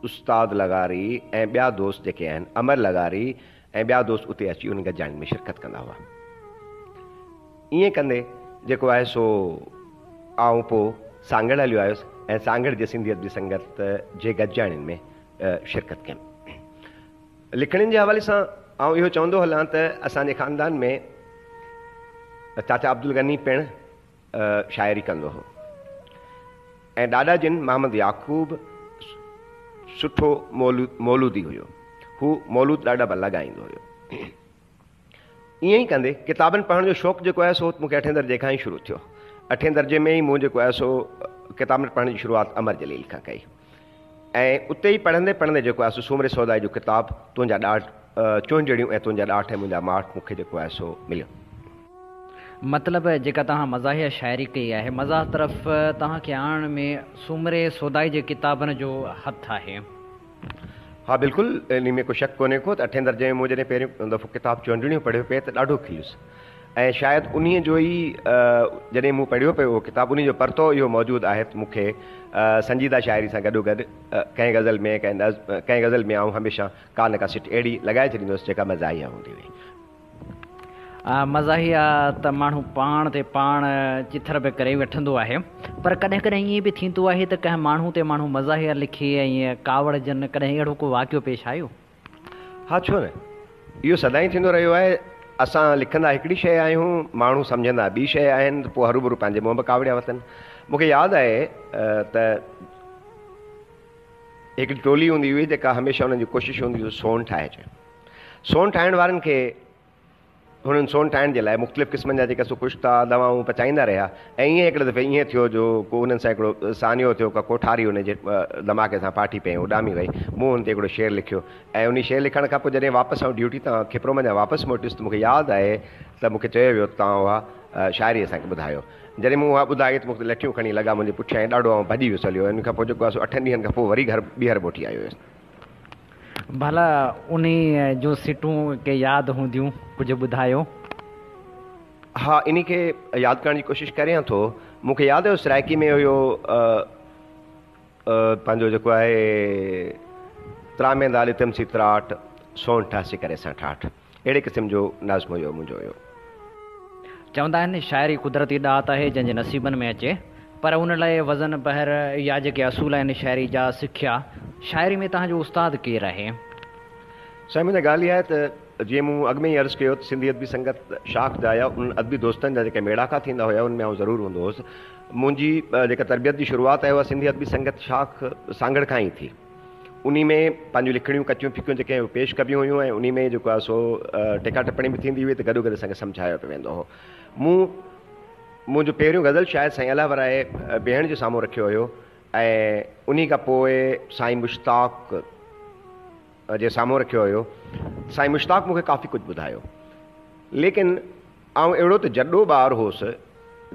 Speaker 3: उस्ताद लगारी ऐं ॿिया दोस्त जेके आहिनि, अमर लगारी ऐं ॿिया दोस्त उते अची उन गॾजाणियुनि में शिरकत कंदा हुआ। ईअं कंदे जेको आहे सो आउं पोइ सांगड़ हलियो आयुसि ऐं सांगड़ जे सिंधी अदबी संगत जे गॾजाणियुनि में शिरकत कयमि। लिखणनि जे हवाले सां आउं इहो चवंदो हलां त असांजे ख़ानदान में चाचा अब्दुल गनी पिणु शाइरी कंदो हो ऐं ॾाॾा जिन मोहम्मद याकूब सुठो मौलूदी हुयो। हू मौलूद ॾाढा भला ॻाईंदो हुयो। ईअं ई कंदे किताबनि पढ़ण जो शौक़ु जेको आहे सो मूंखे 8 दर्जे खां ई शुरू थियो। 8 दर्जे में ई मूं जेको आहे सो किताबनि पढ़ण जी शुरूआति अमर जलील खां कई ऐं उते ई पढ़ंदे पढ़ंदे जेको आहे सो सूमरे सौदाई जो किताबु तुंहिंजा ॾाढ चुंझड़ियूं ऐं तुंहिंजा ॾाठ मुंहिंजा माठ मूंखे जेको आहे सो मिलियो।
Speaker 2: मतिलबु जेका तव्हां मज़ाहिया शाइरी कई आहे, मज़ाह तरफ़ तव्हांखे आणण में सूमरे सौदाई जे किताबनि जो हथु आहे।
Speaker 3: हा बिल्कुलु, इन में को शक कोन्हे को त 8 दर्जे में मूं जॾहिं पहिरियों दफ़ो किताबु चुंझड़ियूं पढ़ियो पिए त ॾाढो खियुसि ऐं शायदि उन्हीअ जो ई जॾहिं मूं पढ़ियो पियो उहो किताबु, उन जो परतो इहो मौजूदु आहे त मूंखे संजीदा शाइरी सां गॾोगॾु कंहिं गज़ल में कंहिं गज़ल में आउं हमेशह का न का सिट अहिड़ी लॻाए छॾींदुसि जेका मज़ाहिया हूंदी हुई।
Speaker 2: मज़ाहिया त माण्हू पाण ते पाण चिथर बि करे वठंदो आहे, पर कॾहिं कॾहिं ईअं बि थींदो आहे त कंहिं माण्हू ते माण्हू मज़ाहिया लिखे ऐं ईअं कावड़ जन, कॾहिं अहिड़ो को वाक़ियो पेश आयो?
Speaker 3: हा छो न, इहो सदाईं थींदो रहियो आहे। असां लिखंदा हिकिड़ी शइ आहियूं, माण्हू सम्झंदा ॿी शइ आहिनि, त पोइ हरूभरू पंहिंजे मुंहं में कावड़िया वठनि। मूंखे यादि आहे त हिकिड़ी टोली हूंदी हुई जेका हमेशह हुननि जी कोशिशि हूंदी हुई सोन ठाहिजे। सोन ठाहिण वारनि खे हुननि सोन ठाहिण जे लाइ मुख़्तलिफ़ क़िस्मनि जा जेका सो कुश्ता दवाऊं पचाईंदा रहिया ऐं ईअं हिकिड़े दफ़े ईअं थियो जो को हुननि सां हिकिड़ो सानियो थियो, का कोठारी हुनजे दमाके सां पाठी पई उॾामी वई। मूं हुन ते हिकिड़ो शेर लिखियो ऐं उन शेर लिखण खां पोइ जॾहिं वापसि आउं ड्यूटी तां खिपरो वञा वापसि मोटियुसि त मूंखे यादि आहे त मूंखे चयो वियो त तव्हां उहा शाइरी असांखे ॿुधायो। जॾहिं मूं उहा ॿुधाई त मूंखे लठियूं खणी लॻा मुंहिंजे पुठियां ऐं ॾाढो आउं भॼी वियुसि हलियो। इन खां पोइ जेको आहे सो 8 ॾींहंनि खां पोइ वरी ॿीहर मोटी आयो हुयुसि।
Speaker 2: भला उन जूं सिटूं के यादि हूंदियूं, कुझु ॿुधायो?
Speaker 3: हा, इन खे यादि करण जी कोशिशि करियां थो। मूंखे यादि हुयो सराइकी में हुयो पंहिंजो जेको आहे त्रामे दाल तमसी त्राट सोन ठासी करे सां ठाठ, अहिड़े क़िस्म जो नाज़्म हुयो मुंहिंजो हुयो।
Speaker 2: चवंदा आहिनि शाइरी कुदरती ॾात आहे जंहिंजे नसीबनि में अचे, पर उन लाइ वज़न बहर या जेके असूल आहिनि शाइरी जा सिखिया, शाइरी में तव्हांजो उस्ताद केरु आहे?
Speaker 3: साईं, मुंहिंजी ॻाल्हि इहा आहे त जीअं मूं अॻु में ई अर्ज़ु कयो त सिंधी अदबी संगत शाख जा या उन अदबी दोस्तनि जा जेके मेड़ाका थींदा हुया उनमें आउं ज़रूरु हूंदो हुउसि। मुंहिंजी जेका तरबियत जी शुरूआति आहे उहा सिंधी अदबी संगत शाख सांगड़ खां ई थी। उन में पंहिंजियूं लिखणियूं कचियूं फिकियूं जेके पेश कबियूं हुयूं ऐं उन में जेको आहे सो टेका टिप्पणी बि थींदी हुई त गॾो गॾु असांखे सम्झायो पियो वेंदो हो। मुंहिंजो पहिरियों गज़ल शायदि साईं अलावराए भेण जे साम्हूं रखियो हुयो ऐं उन खां पोइ साईं मुश्ताक जे साम्हूं रखियो हुयो। साईं मुश्ताक मूंखे काफ़ी कुझु ॿुधायो, लेकिन आउं अहिड़ो त जॾो ॿार हुउसि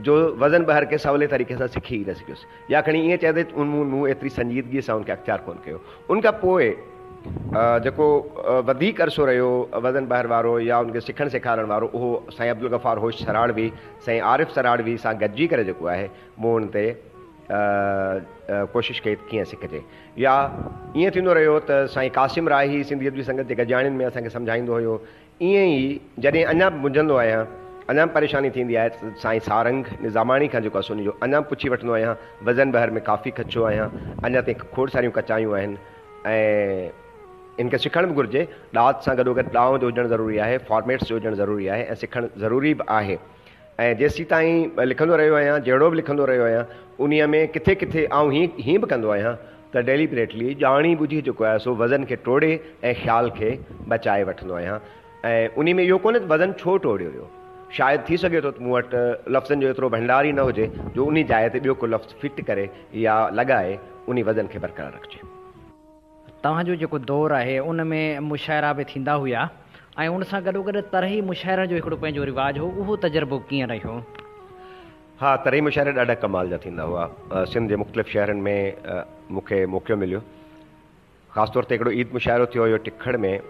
Speaker 3: जो वज़न बहर के सवले तरीक़े सां सिखी ई न सघियुसि, या खणी ईअं चए त मूं एतिरी संजीदगीअ सां उनखे अख़्तियार कोन कयो। उनखां पोइ जेको वधीक अरसो रहियो वज़न बहर वारो या उनखे सिखणु सेखारण वारो, उहो साईं अब्दुल गफ़ार होश सराड़वी, साईं आरिफ़ सराड़वी सां गॾिजी करे जेको आहे मूं हुन ते कोशिशि कई कीअं सिखिजे। या ईअं थींदो रहियो त साईं कासिम राही सिंधी अदबी संगत जे गॾजाणियुनि में असांखे सम्झाईंदो हुयो। ईअं ई जॾहिं अञा बि मुंझंदो आहियां, अञा परेशानी थींदी आहे त साईं सारंग निज़ामाणी खां जेको आहे उनजो अञा पुछी वठंदो आहियां। वज़न बहर में काफ़ी कचो आहियां, अञा ताईं खोड़ सारियूं कचायूं आहिनि ऐं इनखे सिखणु बि घुरिजे। ॾात सां गॾोगॾु ॾांव जो हुजणु ज़रूरी आहे, फॉर्मेट्स जो हुजणु ज़रूरी आहे ऐं सिखणु ज़रूरी बि आहे। ऐं जेसीं ताईं लिखंदो रहियो आहियां, जहिड़ो बि लिखंदो रहियो आहियां, उन में किथे किथे आउं हीअं बि कंदो आहियां त डेलिबरेटली ॼाणी ॿुझी जेको आहे सो वज़न खे टोड़े ऐं ख़्याल खे बचाए वठंदो आहियां। ऐं उन में इहो कोन्हे त वज़न छो टोड़ियो हुयो, शायदि थी सघे थो त मूं वटि लफ़्ज़नि जो एतिरो भंडार ई न हुजे जो उन जाइ ते ॿियो को लफ़्ज़ फिट करे या लॻाए उन वज़न खे बरक़रार रखिजे।
Speaker 2: तव्हांजो जेको दौरु आहे उन में मुशाइरा बि थींदा हुआ ऐं उन सां गॾोगॾु तरही मुशाइरा जो हिकिड़ो पंहिंजो रिवाजु हो, उहो तजुर्बो कीअं रहियो?
Speaker 3: हा, तरही मुशाइरा ॾाढा कमाल जा थींदा हुआ। सिंध जे मुख़्तलिफ़ शहरनि में मूंखे मौक़ो मिलियो। ख़ासि तौर ते हिकिड़ो ईद मुशाइरो थियो हुयो टिखड़ में,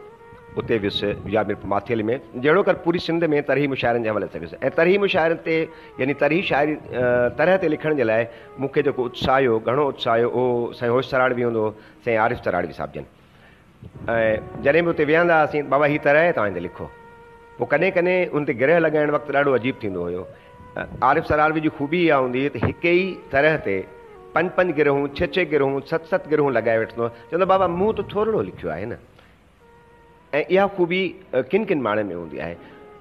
Speaker 3: उते वियुसि या माथियल में, जहिड़ो कर पूरी सिंध में तरही मुशाइरनि जे हवाले सां वियुसि। ऐं तरही मुशाइरनि ते यानी तरही शाइरी तरह ते लिखण जे लाइ मूंखे जेको उत्साह हुयो, घणो उत्साह हुयो, उहो साईं होश सराड़ बि हूंदो, साईं आरिफ़ सराड़वी साहिब जन। ऐं जॾहिं बि उते विहंदा हुआसीं, बाबा हीअ तरह तव्हां हिते लिखो। पोइ कॾहिं कॾहिं उन ते गिरह लॻाइण वक़्तु ॾाढो अजीब थींदो हुयो। आरिफ़ सराड़वी जी ख़ूबी इहा हूंदी हुई त हिक ई तरह ते 5-5 गिरहूं, 6-6 गिरहूं, 7-7 गिरहूं लॻाए वठंदो, चवंदो बाबा मूं त थोरो लिखियो आहे न। ऐं इहा ख़ूबी किन किन माण्हुनि में हूंदी आहे।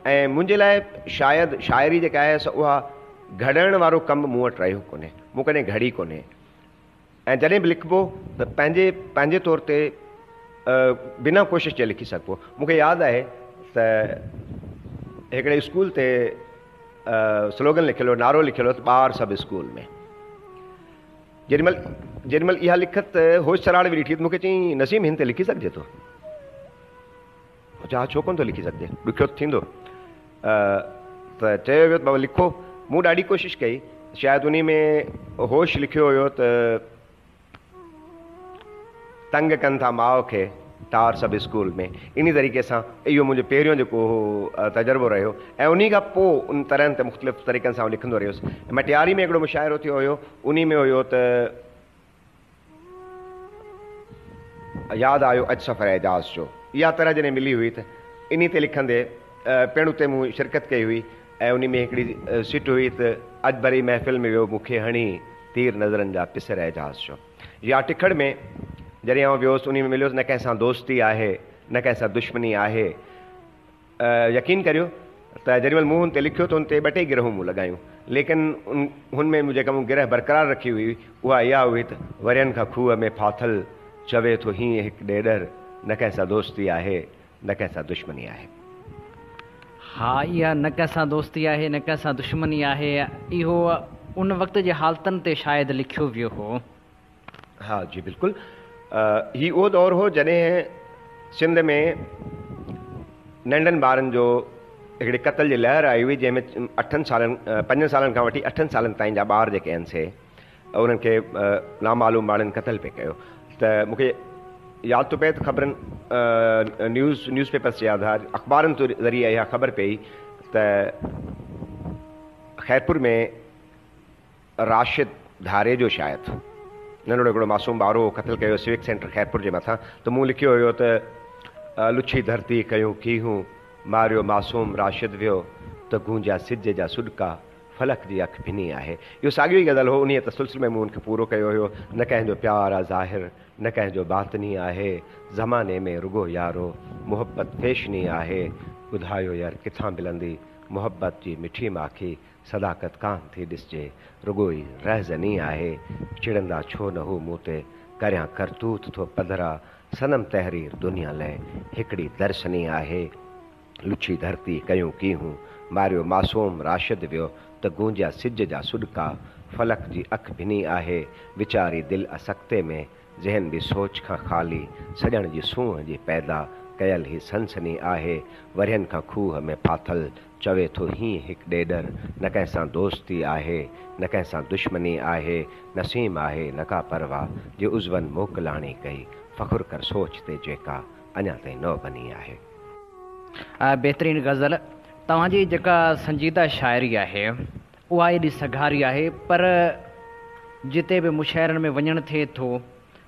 Speaker 3: ऐं मुंहिंजे लाइ शायदि शाइरी जेका आहे उहा घड़ण वारो कमु मूं वटि रहियो कोन्हे, मूं कॾहिं घड़ी कोन्हे। ऐं जॾहिं बि लिखिबो त पंहिंजे तौर ते बिना कोशिशि जे लिखी सघिबो। मूंखे यादि आहे त हिकिड़े स्कूल ते स्लोगन लिखियलु हो, नारो लिखियलु हो त ॿार सभु स्कूल में। जेॾीमहिल इहा लिखत होश सराड़ बि ॾिठी त मूंखे चयईं नसीम हिन ते लिखी सघिजे थो? हा, छो कोन थो लिखी सघिजे, ॾुखियो थींदो। त चयो वियो त बाबा लिखो। मूं ॾाढी कोशिशि कई, शायदि उन में होश लिखियो हुयो त तंग कनि था माउ खे तार सभु स्कूल में। इन तरीक़े सां इहो मुंहिंजो पहिरियों जेको तजुर्बो रहियो। ऐं उन खां पोइ उन तरहनि ते मुख़्तलिफ़ तरीक़नि सां लिखंदो रहियुसि। मटियारी में हिकिड़ो मुशाइरो थियो हुयो, उन में हुयो त यादि आयो अॼु सफ़र एजाज़ जो। इहा तरह जॾहिं मिली हुई त इन ते लिखंदे पिणु उते मूं शिरकत कई हुई। ऐं उन में हिकिड़ी सिट हुई त अॼु भरी महफ़िल में वियो मूंखे हणी तीर नज़रनि जा पिसर एजाज़ जो। या टिखड़ में जॾहिं आउं वियोसि, उन में मिलियोसि न कंहिंसां दोस्ती आहे न कंहिंसां दुश्मनी आहे। यकीन करियो त जेॾीमहिल मूं हुन ते लिखियो त हुन ते 2-2 गिरहूं मूं लॻायूं, लेकिन हुन में जेका मूं गिरह बरक़रार रखी हुई उहा इहा हुई त वरियनि खां खूह में फाथल चवे थो हीअं हिकु ॾेॾर, न कंहिंसां दोस्ती आहे न कंहिंसां दुश्मनी आहे।
Speaker 2: हा, इहा न कंहिंसां दोस्ती आहे न कंहिंसां दुश्मनी आहे, इहो उन वक़्त जे हालतुनि ते शायदि लिखियो वियो हो।
Speaker 3: हा जी बिल्कुलु। ही उहो दौरु हो जॾहिं सिंध में नंढनि ॿारनि जो हिकिड़ी क़तल जी लहर आई हुई, जंहिंमें 5 सालनि खां वठी 8 सालनि ताईं जा ॿार जेके आहिनि से उन्हनि खे नामालूम माण्हुनि क़तल पे कयो। त मूंखे यादि थो पए त ख़बरनि न्यूज़ पेपर्स जे आधार अख़बारनि जे ज़रिए इहा ख़बर पई त ख़ैरपुर में राशिद धारे जो शायदि नंढड़ो हिकिड़ो मासूम ॿारो क़तल कयो सिविक सेंटर ख़ैरपुर जे मथां। त मूं लिखियो हुयो त लुछी धरती कयूं कीहूं, मारियो मासूम राशिद वियो त गूंजा सिज जा सुॾका, फलक जी अखि भिनी आहे। इहो साॻियो ई गज़ल हो। उन तसुलसिल में मूं उनखे पूरो कयो हुयो। न कंहिंजो प्यार आहे ज़ाहिर न कंहिंजो बातनी आहे, ज़माने में रुगो यारो मुहबत फेशनी आहे। ॿुधायो यार किथां मिलंदी मुहबत जी मिठी माखी, सदाकत कान थी ॾिसजे रुगो ई रहज़नी आहे। चिड़ंदा छो न हू मूं ते करियां करतूत थो पधरा, सनम तहरीर दुनिया लाइ हिकिड़ी दर्शनी आहे। लुछी धरती कयूं कीहूं, मारियो मासूम राशिद वियो त गूंजिया सिज जा सुॾका, फलक जी अखि भिनी आहे। वीचारी दिलि असक्ते में ज़हन बि सोच खां ख़ाली, सॼण जी सूंहं जी पैदा कयल ही सनसनी आहे। वरियनि खां खूह में फाथल चवे थो हीअं हिकु ॾेॾर, न कंहिंसां दोस्ती आहे न कंहिंसां दुश्मनी आहे। नसीम आहे न का परवाह जे उज़वनि मोकिलाणी कई, फ़ख़ुर कर सोच ते जेका अञा ताईं न बनी आहे।
Speaker 2: बहितरीनु गज़ल। तव्हांजी जेका संजीदा शाइरी आहे उहा एॾी सघारी आहे, पर जिते बि मुशाइरनि में वञणु थिए थो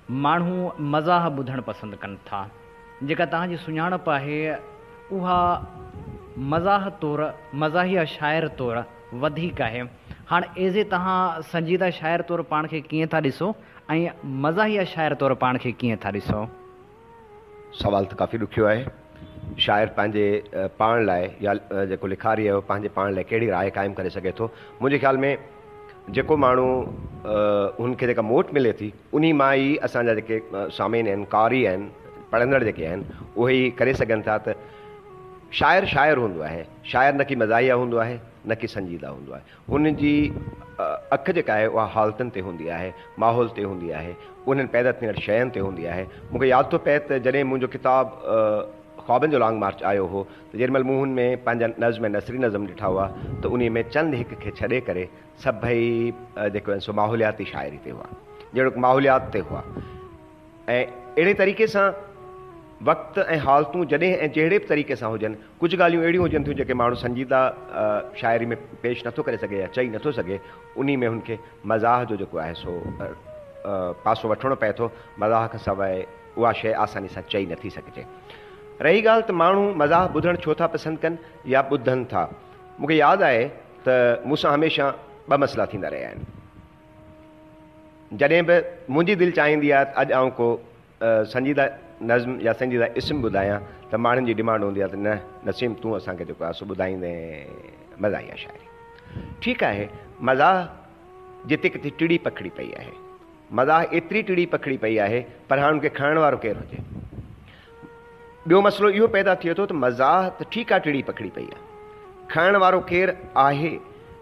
Speaker 2: माण्हू मज़ाह ॿुधणु पसंदि कनि था। जेका तव्हांजी सुञाणप आहे उहा मज़ाह तौरु मज़ाहिया शाइर तौरु वधीक आहे। हाणे एज़े तव्हां संजीदा शाइर तौरु पाण खे कीअं था ॾिसो ऐं मज़ाहिया शाइर तौरु पाण खे कीअं था ॾिसो?
Speaker 3: सवाल त काफ़ी ॾुखियो आहे। शाइर पंहिंजे पाण लाइ या जेको लिखारी आहे पंहिंजे पाण लाइ कहिड़ी राय क़ाइमु करे सघे थो। मुंहिंजे ख़्याल में जेको माण्हू हुनखे जेका मोट मिले थी उन मां ई असांजा जेके सामीन आहिनि, कारी आहिनि, पढ़ंदड़ जेके आहिनि उहे ई करे सघनि था त शाइर शाइर हूंदो आहे। शाइर न की मज़ाहिया हूंदो आहे न की संजीदा हूंदो आहे। हुन जी अखि जेका आहे उहा हालतुनि ते हूंदी आहे, माहौल ते हूंदी आहे, उन्हनि पैदा थियण शयुनि ते हूंदी आहे। मूंखे यादि थो पए त जॾहिं मुंहिंजो किताबु ख़्वाबनि जो लॉन्ग मार्च आयो हो त जेॾीमहिल मूं हुन में पंहिंजा नज़्म ऐं नसरी नज़्म ॾिठा हुआ त उन में चंद हिक खे छॾे करे सभई जेको आहिनि सो माहौलियाती शाइरी ते हुआ, जहिड़ो माहौलियात ते हुआ। ऐं अहिड़े तरीक़े सां वक़्तु ऐं हालतूं जॾहिं ऐं जहिड़े बि तरीक़े सां हुजनि, कुझु ॻाल्हियूं अहिड़ियूं हुजनि थियूं जेके माण्हू संजीदा शाइरी में पेश नथो करे सघे या चई नथो सघे, उन में हुनखे मज़ाह जो जेको आहे सो पासो वठिणो पए थो। मज़ाह खां सवाइ उहा शइ आसानी सां चई नथी सघिजे। रही ॻाल्हि त माण्हू मज़ाह ॿुधणु छो था पसंदि कनि या ॿुधनि था, मूंखे यादि आहे त मूंसां हमेशह 2 मसइला थींदा रहिया आहिनि। जॾहिं बि मुंहिंजी दिलि चाहींदी आहे त अॼु आउं को संजीदा नज़्म या संजीदा इस्म ॿुधायां, त माण्हुनि जी डिमांड हूंदी आहे त न नसीम तूं असांखे जेको आहे सो ॿुधाईंदे मज़ाहिया शाइरी। ठीकु आहे, मज़ाह जिते किथे टिड़ी पखड़ी पई आहे, मज़ाह एतिरी टिड़ी पखड़ी पई आहे, पर हाणे उनखे खणण वारो केरु हुजे। ॿियो मसइलो इहो पैदा थिए थो त मज़ाह त ठीकु आहे टिड़ी पखड़ी पई आहे, खणण वारो केरु आहे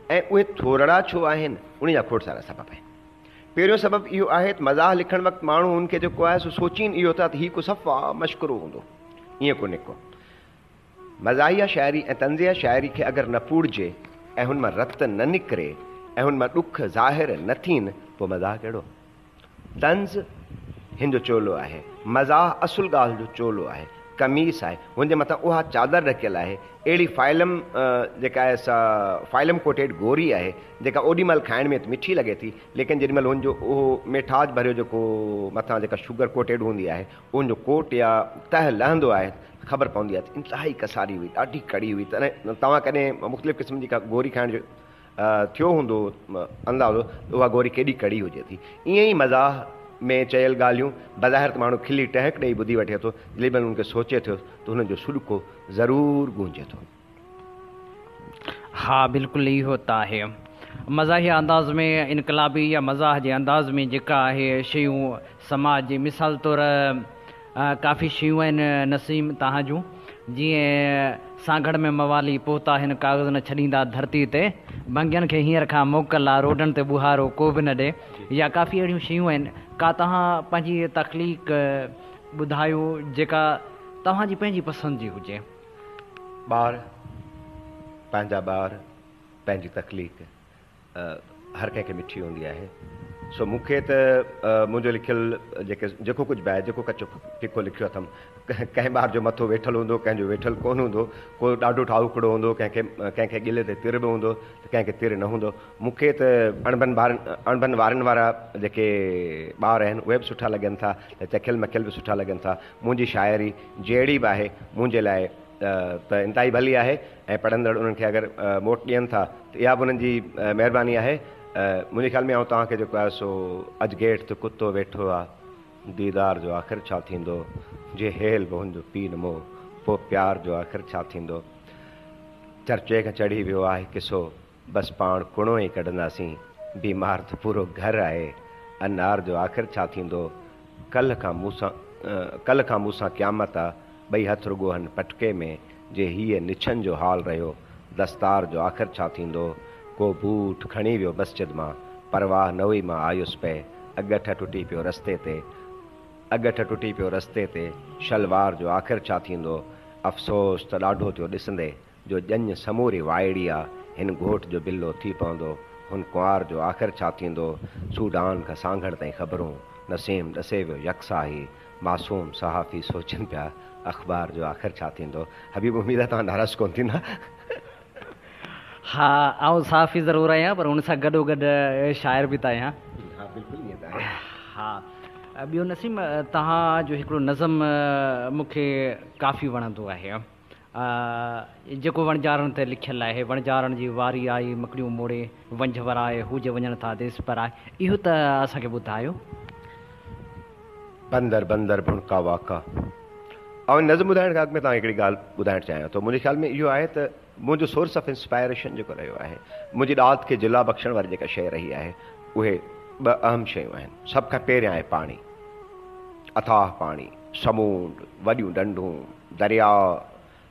Speaker 3: ऐं उहे थोरड़ा छो आहिनि, उन जा खोड़ सारा सबब आहिनि। पहिरियों सबबु इहो आहे त मज़ाह लिखण वक़्तु माण्हू हुनखे जेको आहे सो सोचीनि इहो था त हीउ को सफ़ा मश्करो हूंदो, ईअं कोन्हे को। मज़ाहिया शाइरी ऐं तंज़िया शाइरी खे अगरि न पूड़िजे ऐं हुन मां रत न निकिरे ऐं हुन मां ॾुख ज़ाहिर न थियनि, पोइ मज़ाह कहिड़ो। तंज़ हिन जो चोलो आहे, मज़ाह असुल ॻाल्हि जो चोलो आहे, कमीस आहे, हुनजे मथां उहा चादर रखियलु आहे। अहिड़ी फाइलम जेका आहे सा फाइलम कोटेड गोरी आहे जेका ओॾीमहिल खाइण में मिठी लॻे थी, लेकिन जेॾीमहिल हुनजो उहो मिठास भरियो जेको मथां जेका शुगर कोटेड हूंदी आहे, उनजो कोट या तह लहंदो आहे, ख़बर पवंदी आहे त इंतिहाई कसारी हुई, ॾाढी कड़ी हुई। तव्हां कॾहिं मुख़्तलिफ़ क़िस्म जी का गोरी खाइण जो थियो हूंदो अंदाज़ो, उहा गोरी केॾी कड़ी हुजे थी। ईअं ई मज़ाह में चयल ॻाल्हियूं बज़ाहिर त माण्हू खिली टहक ॾेई ॿुधी वठे थो, जेॾीमहिल हुनखे सोचे थो त हुनजो सुॾको ज़रूरु गूंजे थो।
Speaker 2: हा बिल्कुलु इहो त आहे। मज़ाहिया अंदाज़ में इनकलाबी या मज़ाह जे अंदाज़ में जेका आहे शयूं समाज जी, मिसाल तौरु काफ़ी शयूं आहिनि नसीम तव्हां जूं, जीअं सांगड़ में मवाली पोता हिन काग़ज़ न छॾींदा धरती ते, भंगियनि खे हींअर खां मोकल आहे, रोडनि ते ॿुहारो को बि न ॾे, या काफ़ी अहिड़ियूं शयूं आहिनि। का तव्हां पंहिंजी तख़लीक़ ॿुधायो जेका तव्हांजी पंहिंजी पसंदि जी हुजे।
Speaker 3: पंहिंजा ॿार पंहिंजी तख़लीक़ हर कंहिंखे मिठी हूंदी आहे। सो मूंखे त मुंहिंजो लिखियलु जेको कुझु बि आहे, जेको कचो फिको लिखियो अथमि, कंहिं ॿार जो मथो वेठल हूंदो, कंहिंजो वेठल कोन हूंदो, को ॾाढो ठाउकड़ो हूंदो, कंहिंखे गिले ते तिर बि हूंदो त कंहिंखे तिर न हूंदो। मूंखे त अणबन वारनि वारा जेके ॿार आहिनि उहे बि सुठा लॻनि था, चखियल मखियल बि सुठा लॻनि था। मुंहिंजी शाइरी जहिड़ी बि आहे मुंहिंजे लाइ त इंतिहाई भली आहे, ऐं पढ़ंदड़ उन्हनि खे अगरि मोट ॾियनि था त इहा बि उन्हनि जी महिरबानी आहे। मुंहिंजे ख़्याल में आउं तव्हांखे जेको आहे सो अॼु गेट ते कुतो वेठो आहे, दीदार जो आख़िर छा थींदो, जे हेल बि हुनजो पीउ नमो, पोइ प्यार जो आख़िर छा थींदो, चर्चे खां चढ़ी वियो आहे किसो, बसि पाण कुणो ई कढंदासीं, बीमार त पूरो घरु आहे, अनार जो आख़िर छा थींदो, कल्ह खां मूंसां क़यामत आहे, ॿई हथ रुॻो आहिनि पटके में, जे हीअ निछनि जो हाल रहियो, दस्तार जो आख़िर छा थींदो, को बूट खणी वियो मस्जिद मां, परवाह न हुई मां आयुसि पे, अगठ टुटी पियो रस्ते ते, शलवार जो आख़िर छा थींदो, अफ़सोस त ॾाढो थियो ॾिसंदे, जो ॼञ समूरी वाइड़ी आहे, हिन घोट जो बिल्लो थी पवंदो, हुन कुंवार जो आख़िर छा थींदो, सूडान खां सांगड़ ताईं ख़बरूं, नसीम ॾसे वियो यकसा ई, मासूम सहाफ़ी सोचनि पिया, अख़बार जो आख़िर छा थींदो। हबीब, उम्मीद आहे तव्हां नाराज़ कोन थींदा।
Speaker 2: हा, आउं सहाफ़ी ज़रूरु आहियां, पर हुन सां गॾोगॾु शाइर बि त आहियां।
Speaker 3: हा बिल्कुलु ईअं त आहे।
Speaker 2: हा, ॿियो नसीम, तव्हांजो हिकिड़ो नज़म मूंखे काफ़ी वणंदो आहे, जेको वणजारनि ते लिखियलु आहे, वणजारनि जी वारी आई, मकड़ियूं मोड़े वंझ वराए, हुज वञनि था देस पर आहे, इहो त असांखे ॿुधायो।
Speaker 3: बंदर बंदर भुणका वाका। ऐं नज़म ॿुधाइण खां अॻु में तव्हां हिकिड़ी ॻाल्हि ॿुधाइणु चाहियां थो। मुंहिंजे ख़्याल में इहो आहे त मुंहिंजो सोर्स ऑफ इंस्पायरेशन जेको रहियो आहे, मुंहिंजी ॾात खे जिला बख़्शण वारी जेका शइ रही आहे, उहे 2 अहम शयूं आहिनि। सभ खां पहिरियां आहे पाणी, अथाह पाणी, समूंड, वॾियूं ढंढूं, दरिया,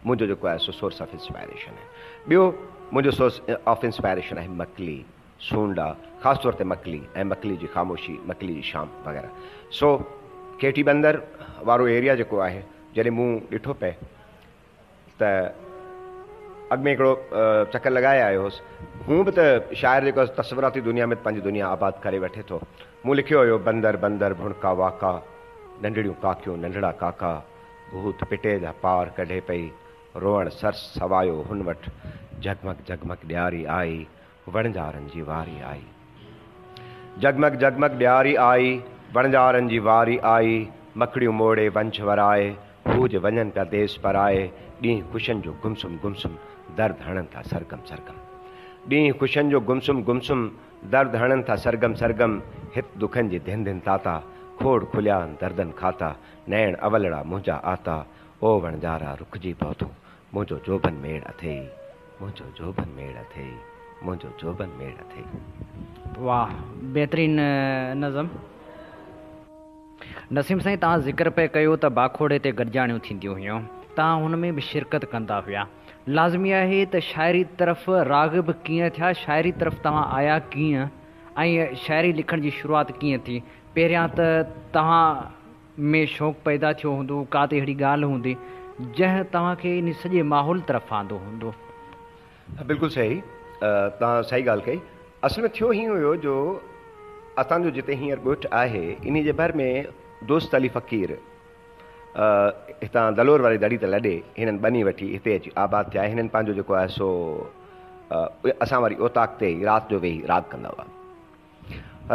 Speaker 3: मुंहिंजो जेको आहे सो सोर्स ऑफ इंस्पायरेशन आहे। ॿियो मुंहिंजो सोर्स ऑफ इंस्पायरेशन आहे मकली, सूंडा, ख़ासि तौर ते मकली ऐं मकली जी ख़ामोशी, मकली जी शाम वग़ैरह। सो केटी बंदर वारो एरिया जेको आहे, जॾहिं मूं ॾिठो पए त अॻु में हिकिड़ो चकर लॻाए आयो हुउसि, हूं बि त शाइर जेको तस्वुराती दुनिया में पंहिंजी दुनिया आबाद करे वठे थो। मूं लिखियो हुयो, बंदर बंदर भुणका वाका, नंढड़ियूं काकियूं नंढड़ा काका, भूत पिटे जा पार कढे पई, रोअण सरस सवायो हुन वटि, जगमग जगमग ॾियारी आई, वणजारनि जी वारी आई। जगमग जगमग ॾियारी आई, वणजारनि जी वारी आई, मखड़ियूं मोड़े वंश वराए, भूज वञनि पिया देश पराए, ॾींहुं ख़ुशियुनि जो गुमसुम गुमसुम, दर्द हणनि था सरगम सरगम। ॾींहुं ख़ुशियुनि जो गुमसुम गुमसुम, दर्द हणनि था सरगम सरगम, हित दुखनि जी धिन धिन ताता, खोड़ खुलिया दर्दनि खाता, नैण अवलड़ा मुंहिंजा आता, ओ वणजारा रुखजी पहुतो, मुंहिंजो जोबन मेड़ अथई, मुंहिंजो जोबन मेड़ अथई, मुंहिंजो जोबन मेड़ अथई।
Speaker 2: वाह, बेहतरीन नज़म। नसीम साईं, तव्हां ज़िक्र पे कयो त बाखोड़े ते गॾिजाणियूं थींदियूं हुयूं, तव्हां हुन में बि शिरकत कंदा हुआ। लाज़मी आहे त शाइरी तरफ़ राग़िब कीअं थिया, शाइरी तरफ़ तव्हां आया कीअं, ऐं शाइरी लिखण जी शुरूआति कीअं थी? पहिरियां त तव्हां में शौक़ु पैदा थियो हूंदो, का त अहिड़ी ॻाल्हि हूंदी जंहिं तव्हांखे इन सॼे माहौल तरफ़ आंदो हूंदो।
Speaker 3: बिल्कुलु सही, तव्हां सही ॻाल्हि कई। असल में थियो हीअं हुयो जो असांजो जिते हींअर ॻोठु आहे, इन जे भर में दोस्त अली फ़क़ीर हितां दलोर वारी दड़ी ते लॾे हिननि बनी वठी हिते अची आबाद थिया। हिननि पंहिंजो जेको आहे सो असां वारी ओताक ते राति जो वेही राग कंदा हुआ।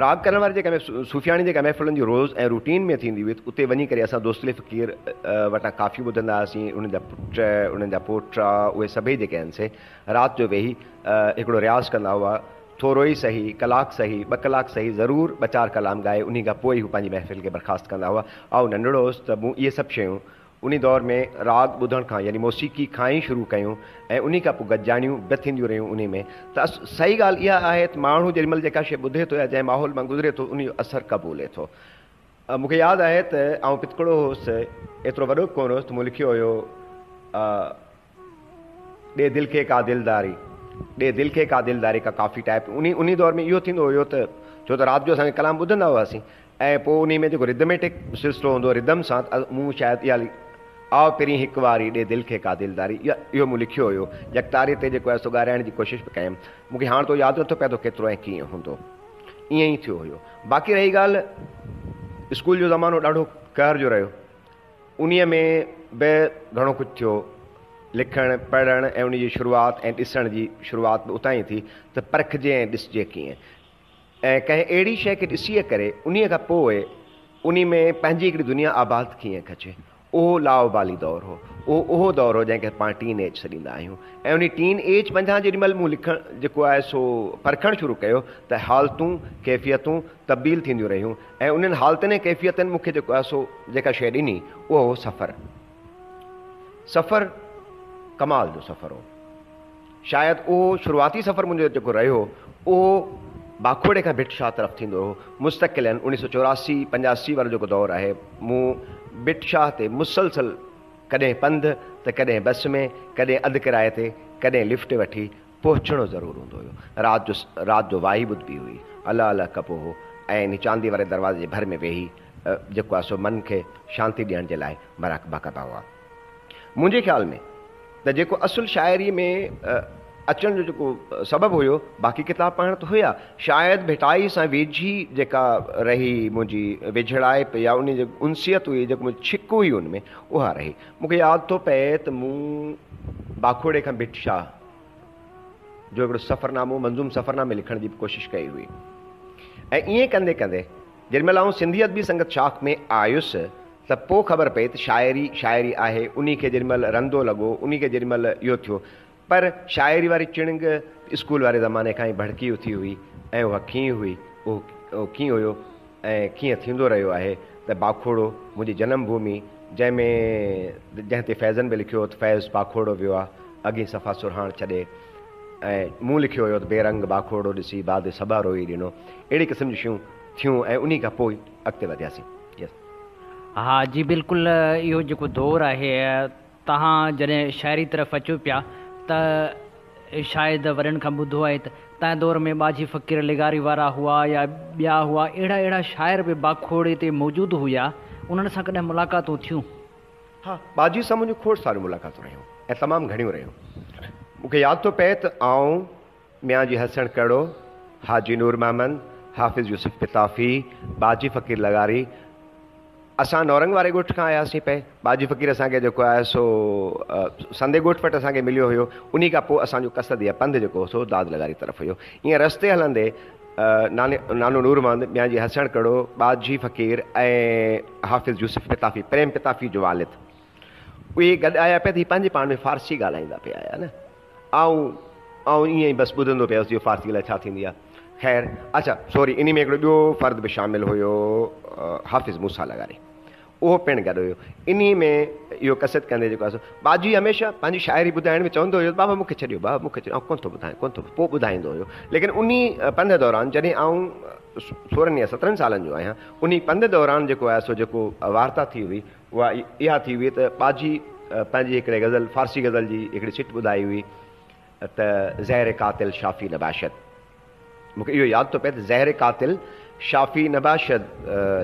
Speaker 3: राग करण वारी जेका सूफ़ियाणी जेका महफ़िलुनि जी रोज़ ऐं रूटीन में थींदी हुई, उते वञी करे असां दोस्त अली फ़क़ीर वटां काफ़ी ॿुधंदा हुआसीं। उन्हनि जा पुट, उन्हनि जा पोटा, उहे सभई जेके आहिनि से राति जो वेही हिकिड़ो रियाज़ कंदा हुआ। थोरो ई सही, कलाक सही, 2 कलाक सही, ज़रूरु 2-4 कलाम ॻाए उन खां पोइ हू पंहिंजी महफ़िल खे बर्ख़ास्त कंदा हुआ। ऐं नंढड़ो हुउसि त मूं इहे सभु शयूं उन दौर में राग ॿुधण खां, यानी मौसीक़ी खां ई शुरू कयूं, ऐं उन खां पोइ गॾिजाणियूं बि थींदियूं रहियूं उन में। त सही ॻाल्हि इहा आहे त माण्हू जेॾीमहिल जेका शइ ॿुधे थो या जंहिं माहौल मां गुज़रे थो, उन जो असरु क़बूले थो। मूंखे यादि आहे त आउं पितकड़ो हुउसि, एतिरो वॾो कोन हुउसि, त मूं लिखियो हुयो, ॾे दिलि खे का दिलदारी, ॾे दिलि खे का दिलदारी का काफ़ी टाइप। उन दौर में इहो थींदो हुयो त छो त राति जो असांखे कलाम ॿुधंदा हुआसीं, ऐं पोइ उन में जेको रिदमेटिक सिलसिलो हूंदो, रिदम सां मूं शायदि इहा आओ पहिरीं हिकु वारी ॾे दिलि खे का दिलदारी, इहो मूं लिखियो हुयो। यकतारी ते जेको आहे सो ॻाल्हाइण जी कोशिशि बि कयमि। मूंखे हाणे तो यादि नथो पए थो केतिरो ऐं कीअं हूंदो, ईअं ई थियो हुयो। बाक़ी रही ॻाल्हि, स्कूल जो ज़मानो ॾाढो कहर जो रहियो, उन में बि घणो कुझु थियो। लिखणु पढ़णु ऐं उन जी शुरूआति ऐं ॾिसण जी शुरूआति बि उतां ई थी त परखिजे ऐं ॾिसजे कीअं, ऐं कंहिं अहिड़ी शइ खे ॾिसी करे उन खां पोइ उन में पंहिंजी हिकिड़ी दुनिया आबाद कीअं कजे। उहो लाओबाली दौरु हो, उहो दौरु हो जंहिंखे पाण टीन एज सॾींदा आहियूं। ऐं उन टीन एज मंझां जेॾीमहिल मूं लिखणु जेको आहे सो परखणु शुरू कयो त हालतूं कैफ़ियतूं तब्दील थींदियूं रहियूं, ऐं उन्हनि हालतुनि ऐं कैफ़ियतनि मूंखे जेको आहे सो जेका शइ ॾिनी उहो हो सफ़रु। सफ़रु कमाल जो सफ़रु हो। शायदि उहो शुरूआती सफ़रु मुंहिंजो जेको रहियो उहो बाखोड़े खां भिट शाह तरफ़ थींदो हो। मुस्तक़िलन 1984-85 वारो जेको दौरु आहे, मूं भिट शाह ते मुसलसल कॾहिं पंधु त कॾहिं बस में, कॾहिं अधु किराए ते, कॾहिं लिफ्ट वठी पहुचणो ज़रूरु हूंदो हुयो। राति जो वाही ॿुध बि हुई, अलाह अलाह कबो हो, ऐं इन चांदी वारे दरवाज़े जे भर में वेही जेको आहे सो मन खे शांती ॾियण जे लाइ मराक़बा कंदा हुआ। मुंहिंजे ख़्याल में त जेको असुलु शाइरी में अचण जो जेको सबबु हुयो, बाक़ी किताब पढ़ण त हुया, शायदि भिटाई सां वेझी जेका रही मुंहिंजी विझड़ाइप या उन जी उनसियत हुई, जेको मुंहिंजी छिक हुई उन में, उहा रही। मूंखे यादि थो पए त मूं बाखोड़े खां भिट शाह जो हिकिड़ो सफ़रनामो, मंज़ूम सफ़रनामे लिखण जी कोशिशि कई हुई। ऐं ईअं कंदे कंदे जेॾीमहिल आउं सिंधियत बि संगत शाख में आयुसि त पोइ ख़बर पई त शाइरी आहे। उन खे जेॾीमहिल रंदो लॻो, उन खे जेॾीमहिल इहो थियो, पर शाइरी वारी चिणग स्कूल वारे ज़माने खां ई भड़की उथी हुई। ऐं उहा कीअं हुई, उहो कीअं हुयो ऐं कीअं थींदो रहियो आहे त बाखोड़ो मुंहिंजी जनम भूमि, जंहिं ते फैज़न बि लिखियो त फैज़ बाखोड़ो वियो आहे अॻे सफ़ा सुरहाण छॾे, ऐं मूं लिखियो हुयो त बेरंग बाखोड़ो ॾिसी बाद सबा रोई ॾिनो। अहिड़ी क़िस्म जी शयूं थियूं ऐं उन खां पोइ अॻिते वधियासीं।
Speaker 2: हा जी, बिल्कुलु इहो जेको दौरु आहे, तव्हां जॾहिं शाइरी तरफ़ अचो पिया त शायदि वरनि खां ॿुधो आहे त तव्हां दौर में बाजी फ़क़ीर लिगारी वारा हुआ या ॿिया हुआ, अहिड़ा शाइर बि बाखोड़े ते मौजूदु हुया, उन्हनि सां कॾहिं मुलाक़ातूं थियूं?
Speaker 3: हा, बाजी सां मुंहिंजूं खोड़ सारियूं मुलाक़ातूं रहियूं ऐं तमामु घणियूं रहियूं। मूंखे यादि थो पए त आउं मियाँ जी हसन कड़ो, हाजी नूर महमद, हाफ़िज़ यूसुफ पिताफ़ी, बाजी फ़क़ीर लगारी असां नौरंग वारे ॻोठ खां आयासीं पे बाजी फ़क़ीर असांखे जेको आहे सो संदे ॻोठ वटि असांखे मिलियो हुयो। उन खां पोइ असांजो कसद या पंधु जेको सो दाद लगारी तरफ़ हुयो। ईअं रस्ते हलंदे नानो नूरमंद ॿिया जी हसण कड़ो बाजी फ़क़ीर ऐं हाफ़िज़ यूसुफ पिताफ़ी प्रेम पिताफ़ी जो वालिद उहे गॾु आया पिया त पंहिंजे पाण में फ़ारसी ॻाल्हाईंदा पिया आया न। ऐं ईअं ई बसि ॿुधंदो पियोसि इहो फ़ारसी ॻाल्हाए छा थींदी आहे। ख़ैर अच्छा सॉरी इन में हिकिड़ो ॿियो फ़र्द बि शामिलु हुयो हाफ़िज़ मूसा लगारी, उहो पिणु गॾु हुयो। इन में इहो कसरत कंदे जेको आहे बाजी हमेशह पंहिंजी शाइरी ॿुधाइण में चवंदो हुयो बाबा मूंखे छॾियो, बाबा मूंखे छॾियो, कोन थो ॿुधायां कोन थो, पोइ ॿुधाईंदो हुयो। लेकिन उन पंध दौरान जॾहिं आऊं 16 या 17 सालनि जो आहियां, उन पंध दौरान जेको आहे सो जेको वार्ता थी हुई उहा इहा थी हुई त बाजी पंहिंजी हिकिड़े गज़ल फ़ारसी गज़ल जी हिकिड़ी सिट ॿुधाई हुई त ज़हर कातिल शाफ़ी नबाशद। मूंखे इहो यादि थो पए त ज़हर कातिल शाफ़ी नबाशद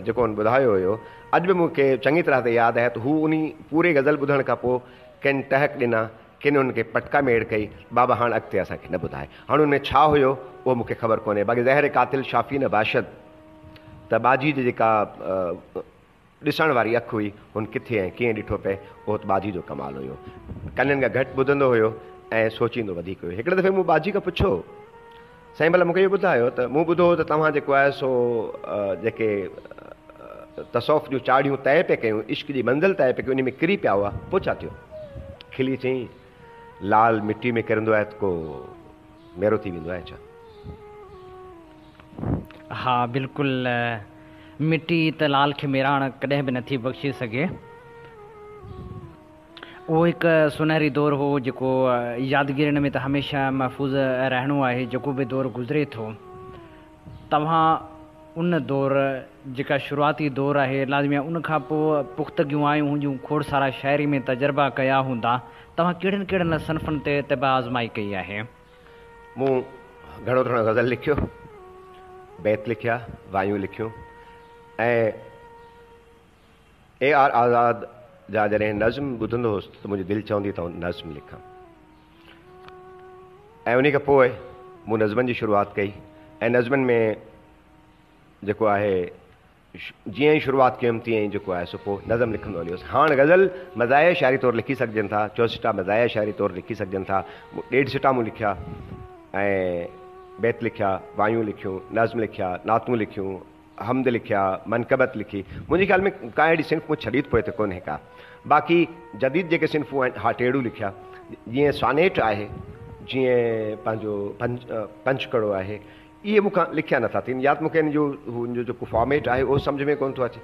Speaker 3: जेको हुन ॿुधायो हुयो, अॼु बि मूंखे चङी तरह ते यादि आहे त हू उन पूरे गज़ल ॿुधण खां पोइ किन टहक ॾिना, किन हुनखे पटका मेड़ कई, बाबा हाणे अॻिते असांखे न ॿुधाए। हाणे हुन में छा हुयो उहो मूंखे ख़बर कोन्हे। बाक़ी ज़हर कातिल शाफ़ी नबाशद त बाजी जी जेका ॾिसण वारी अखि हुई हुन किथे ऐं कीअं ॾिठो पए, उहो त बाजी जो कमाल हुयो। कननि खां घटि ॿुधंदो हुयो ऐं सोचींदो वधीक हुयो। हिकिड़े दफ़े मूं बाजी खां पुछो, साईं भला मूंखे इहो ॿुधायो त मूं ॿुधो त तव्हां जेको आहे सो जेके तसौफ़ जूं चाढ़ियूं तइ पे कयूं, इश्क जी मंज़िल तइ पे कयूं, उन में किरी पिया हुआ, पोइ छा थियो? खिली चई लाल मिटी में किरंदो आहे त को मेरो थी वेंदो आहे छा?
Speaker 2: हा बिल्कुलु, मिटी त लाल खे मेराण कॾहिं बि नथी बख़्शी सघे। उहो हिकु सुनहरी दौरु हो जेको यादगिरियुनि में त हमेशह महफ़ूज़ रहणो आहे। जेको बि दौरु गुज़रे थो, तव्हां उन दौर जेका शुरूआती दौरु आहे लाज़मी उन खां पोइ पुख़्तगियूं आयूं हूंदियूं, खोड़ सारा शाइरी में तजुर्बा कया हूंदा। तव्हां कहिड़नि कहिड़नि सनफ़नि ते तिबा आज़माई कई आहे?
Speaker 3: मूं घणो घणो गज़ल लिखियो, बैत लिखिया, वायूं लिखियूं ऐं AR आज़ाद जा जॾहिं नज़्म ॿुधंदो हुउसि त मुंहिंजी दिलि चवंदी त नज़्म लिखां। ऐं उन खां पोइ मूं नज़्मनि जी शुरूआति कई ऐं नज़्मनि में जेको आहे जीअं ई शुरूआति कयुमि तीअं ई जेको आहे सो पोइ नज़्म लिखंदो हली वियुसि। हाणे गज़ल मज़ाया शाइरी तौरु लिखी सघजनि था, 64 मज़ाया शाइरी तौरु लिखी सघजनि था। 1.5 सिटा मूं लिखिया ऐं बैत लिखिया, वायूं लिखियूं, नज़्म लिखिया, नातूं लिखियूं, हमद लिखिया, मनकबत लिखी। मुंहिंजे ख़्याल में का अहिड़ी सिंफ़ मूं छॾी पोइ त कोन्हे का। बाक़ी जदीद जेके सिंफ़ूं आहिनि हा टेड़ू लिखिया, जीअं सोनेट आहे, जीअं पंहिंजो पंचकड़ो आहे, इहे मूंखां लिखिया नथा थियनि या त मूंखे हिन जो जेको फॉर्मेट आहे उहो सम्झ में कोन थो अचे।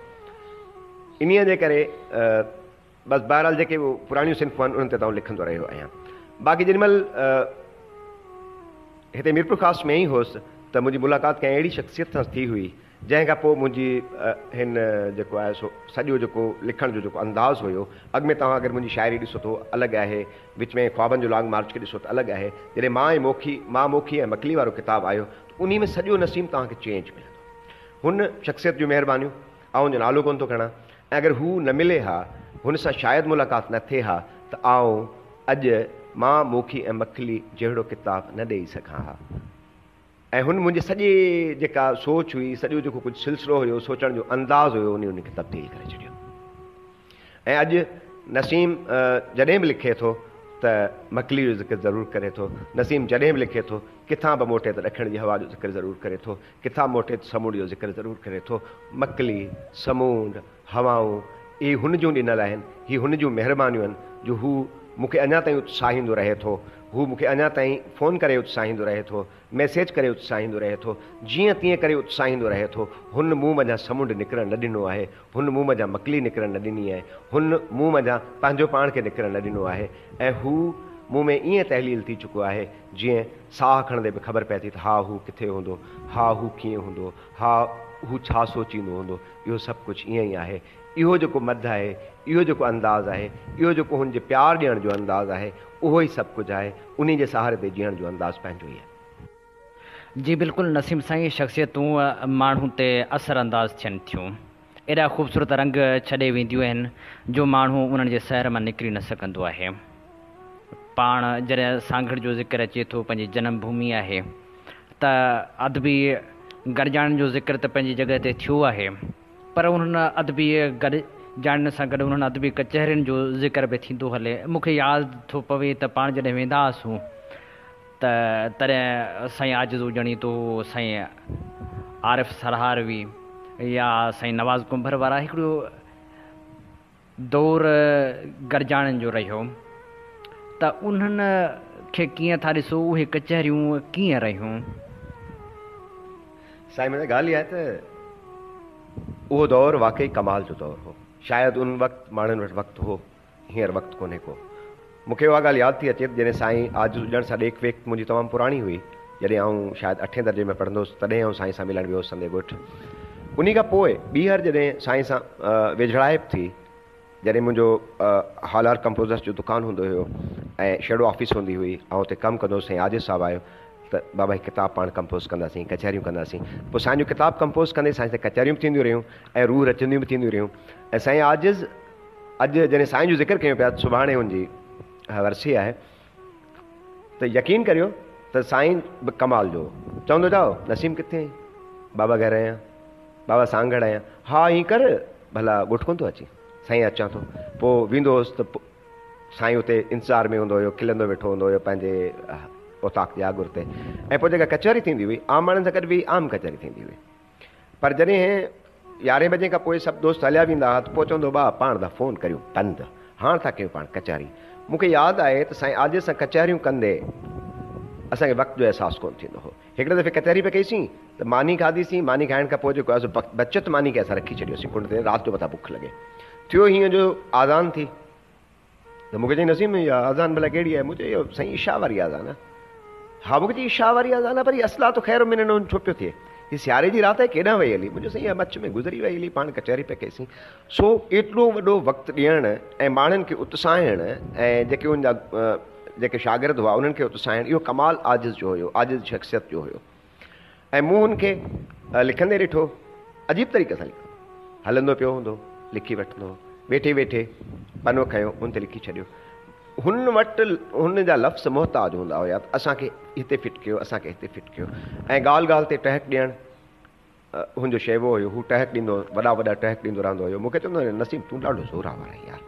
Speaker 3: इन्हीअ जे करे बसि बहरहाल जेके उहे पुराणियूं सिंफ़ूं आहिनि उन्हनि ते तव्हां लिखंदो रहियो आहियां। बाक़ी जेॾीमहिल हिते मीरपुर ख़ासि में ई हुउसि त मुंहिंजी मुलाक़ात कंहिं अहिड़ी शख़्सियत सां थी हुई जंहिंखां पोइ मुंहिंजी हिन जेको आहे सो सॼो जेको लिखण जो जेको अंदाज़ हुयो, अॻु में तव्हां अगरि मुंहिंजी शाइरी ॾिसो त अलॻि आहे, विच में ख्वाबनि जो लॉन्ग मार्च खे ॾिसो त अलॻि आहे। जॾहिं मां मोखी ऐं मकली वारो किताबु आयो त उन में सॼो नसीम तव्हांखे चेंज मिलंदो। हुन शख़्सियत जूं महिरबानियूं आउं जो नालो कोन थो खणा ऐं अगरि हू न मिले हा, हुन सां शायदि मुलाक़ात न थिए हा त आउं अॼु मां मोखी ऐं मखली जहिड़ो किताबु न ॾेई सघां हा। ऐं हुन मुंहिंजी सॼी जेका सोच हुई, सॼो जेको कुझु सिलसिलो हुयो, सोचण जो अंदाज़ हुयो, उनखे तब्दील करे छॾियो। ऐं अॼु नसीम जॾहिं बि लिखे थो त मकली जो ज़िक्र ज़रूरु करे थो। नसीम जॾहिं बि लिखे थो किथां बि मोटे त ॾखिण जी हवा जो ज़िक्र ज़रूरु करे थो, किथां मोटे त समूंड जो ज़िक्र ज़रूरु करे थो। मकली, समूंड, हवाऊं इहे हुन जूं ॾिनल आहिनि, हीअ हुन जूं महिरबानियूं आहिनि जो हू मूंखे अञा ताईं उत्साहींदो रहे थो। हू मूंखे अञा ताईं फ़ोन करे उत्साहींदो रहे थो, मैसेज करे उत्साहींदो रहे थो, जीअं तीअं करे उत्साहींदो रहे थो। हुन मूं मञा समुंड निकिरणु न ॾिनो आहे, हुन मूं मञा मकली निकिरणु न ॾिनी आहे, हुन मूं मञा पंहिंजो पाण खे निकिरणु न ॾिनो आहे। ऐं हू मूं में ईअं तहलील थी चुको आहे जीअं साहु खणंदे बि ख़बर पए थी त हा हू किथे हूंदो, हा हू कीअं हूंदो, हा हू छा सोचींदो हूंदो। इहो सभु कुझु ईअं ई आहे। इहो जेको मद आहे, इहो जेको अंदाज़ आहे, इहो जेको हुनजे प्यार ॾियण जो अंदाज़ आहे, उहो ई सभु कुझु आहे। उन जे सहारे ते जीअण जो अंदाज़ पंहिंजो ई आहे।
Speaker 2: जी बिल्कुलु नसीम साईं, शख़्सियतूं माण्हू ते असर अंदाज़ थियनि थियूं, एॾा ख़ूबसूरत रंग छॾे वेंदियूं आहिनि जो माण्हू उन्हनि जे सैर मां निकिरी न सघंदो आहे। पाण जॾहिं सांगड़ जो ज़िक्र अचे थो, पंहिंजी जनम भूमि आहे, त अदबी गरजाणनि जो ज़िक्र त पंहिंजी जॻह ते थियो आहे, पर उन्हनि अदबी गॾु ॼाणण सां गॾु उन्हनि अदबी कचहरियुनि जो ज़िक्र बि थींदो हले। मूंखे यादि थो पवे त पाण जॾहिं वेंदा हुआसीं त तॾहिं साईं आजिज़ हुजणी तो, साईं आरिफ़ सरहारवी या साईं नवाज़ कुंभर वारा हिकिड़ो दौर गॾिजाणनि जो रहियो। त उन्हनि खे कीअं था ॾिसो, उहे कचहरियूं कीअं रहियूं?
Speaker 3: साईं मुंहिंजी ॻाल्हि इहा आहे त उहो दौरु वाक़ई कमाल जो दौरु हो। शायदि उन वक़्तु माण्हुनि वटि वक़्तु हो, हींअर वक़्तु कोन्हे को। मूंखे उहा ॻाल्हि यादि थी अचे जॾहिं साईं आजिज़ हुजण सां ॾेख वेख मुंहिंजी तमामु पुराणी हुई। जॾहिं आउं शायदि 8 दर्जे में पढ़ंदो हुउसि तॾहिं आउं साईं सां मिलणु वियो हुउसि संदे ॻोठु। उन खां पोइ ॿीहर जॾहिं साईं सां वेझड़ाइप थी, जॾहिं मुंहिंजो हालार कंपोज़र्स जो दुकानु हूंदो हुयो ऐं शेडो ऑफिस हूंदी हुई, ऐं हुते कमु कंदो हुउसि। साईं आजिज़ साहिबु आयो त बाबा हिकु किताबु पाण कंपोज़ कंदासीं, कचहरियूं कंदासीं। पोइ साईं जो किताबु कंपोज़ कंदे साईं सां कचहरियूं बि थींदियूं रहियूं ऐं रूह रचंदियूं बि थींदियूं रहियूं। ऐं साईं आजिज़ अॼु जॾहिं साईं जो ज़िक्र कयूं पिया, सुभाणे हुनजी वरसी आहे, त यकीन करियो त साईं बि कमाल जो चवंदो जाओ नसीम किथे आहीं? बाबा घर आहियां। बाबा सांगड़ आहियां। हा हीअं कर भला ॻोठ कोन थो अची? साईं अचां थो। पोइ वेंदो हुउसि त साईं उते इंतज़ार में हूंदो हुयो, खिलंदो वेठो हूंदो हुयो पंहिंजे उताक जे आगुर ते। ऐं पोइ जेका कचहरी थींदी हुई आम माण्हुनि सां गॾु बि आम कचहरी थींदी हुई। पर जॾहिं 11 बजे खां पोइ सभु दोस्त हलिया वेंदा हुआ त पोइ चवंदो भाउ पाण था फ़ोन करियूं बंदि, हाणे था कयूं पाण कचहरी। मूंखे यादि आहे त साईं आजिज़ सां कचहरियूं कंदे असांखे वक़्त जो अहसासु कोन थींदो हो। हिकिड़े दफ़े कचहरी पे कईसीं त मानी खाधीसीं। मानी खाइण खां पोइ जेको आहे बचत मानी खे असां रखी छॾियोसीं कुंड ते। राति जो मथां बुख लॻे थियो हीअं जो आज़ान थी त मूंखे चई नसीम इहा आज़ान भला कहिड़ी आहे? मूंखे इहो साईं इशा वारी आज़ान आहे। हा मूंखे चई इशा वारी आज़ान आहे, पर हीअ असला तो ख़ैर में न छो पियो थिए? हीअ सियारे जी राति आहे, केॾां वई हली? मुंहिंजो साईं मच में गुज़री वई हली, पाण कचहरी पे कईसीं। सो एतिरो वॾो वक़्तु ॾियणु ऐं माण्हुनि खे उत्साहणु ऐं जेके उनजा जेके शागिर्द हुआ उन्हनि खे उत्साहणु, इहो कमाल आजिज़ जो हुयो, आजिज़ शख़्सियत जो हुयो। ऐं मूं हुनखे लिखंदे ॾिठो, अजीब तरीक़े सां लिखंदो, हलंदो पियो हूंदो लिखी वठंदो, वेठे वेठे पनो खयो उन ते लिखी छॾियो। हुन वटि हुन जा लफ़्ज़ मुहताज हूंदा हुया त असांखे हिते फिट कयो, असांखे हिते फिट कयो। ऐं ॻाल्हि ॻाल्हि ते टहक ॾियणु हुनजो शेवो हुयो। हू टहक ॾींदो, वॾा वॾा टहक ॾींदो रहंदो हुयो। मूंखे चवंदो हुयो नसीम तूं ॾाढो ज़ोरावर आहे यार।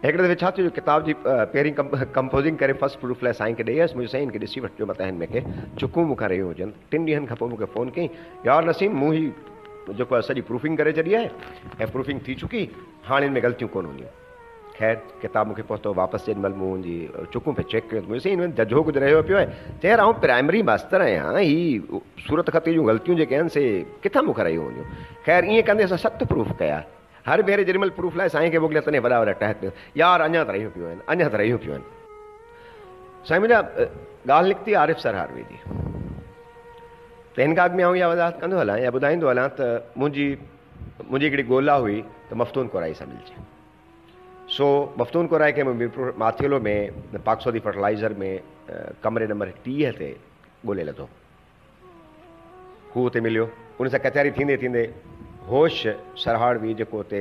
Speaker 3: हिकिड़े दफ़े छा थियो, किताब जी पहिरीं कंपोज़िंग करे फस्ट प्रूफ लाइ साईं खे ॾेई आयुसि। मुंहिंजो साईं खे ॾिसी वठिजो मथां हिन में के चुकूं मूंखां रहियूं हुजनि। 3 ॾींहंनि खां पोइ मूंखे फ़ोन कई, यार नसीम मूं ही जेको आहे सॼी प्रूफिंग करे छॾी आहे ऐं प्रूफिंग थी चुकी, हाणे हिन में ग़लतियूं कोन हूंदियूं। ख़ैर किताब मूंखे पहुतो वापसि जेॾी महिल मूं हुनजी चुकूं पे चेक कयो, मुंहिंजो साईं जजो कुझु रहियो पियो आहे। चई आउं प्राइमरी मास्तर आहियां, ही सूरत ख़ती जूं ग़लतियूं जेके आहिनि से किथां मूंखां रहियूं हूंदियूं। ख़ैर ईअं कंदे असां 7 प्रूफ कया। हर भेरे जेॾी महिल प्रूफ लाइ साईं खे मोकिलिया तॾहिं वॾा वॾा टहक ॾियो, यार अञा त रहियूं पियूं आहिनि, अञा त रहियूं पियूं आहिनि। साईं मुंहिंजा ॻाल्हि निकिती आरिफ़ सरहारवी जी। त हिन खां अॻु में आउं इहा वज़ाहत कंदो हलां या ॿुधाईंदो हलां त मुंहिंजी हिकिड़ी ॻोल्हा हुई त मफ़्तून कोराई सां मिलिजे। सो मफ़्तून कोराई खे माथियोलो में पाकसौदी फर्टिलाइज़र में कमरे नंबर 30 ते ॻोल्हे लथो। हू हुते मिलियो। उन सां कचहरी थींदे थींदे होश सरहारवी जेको हुते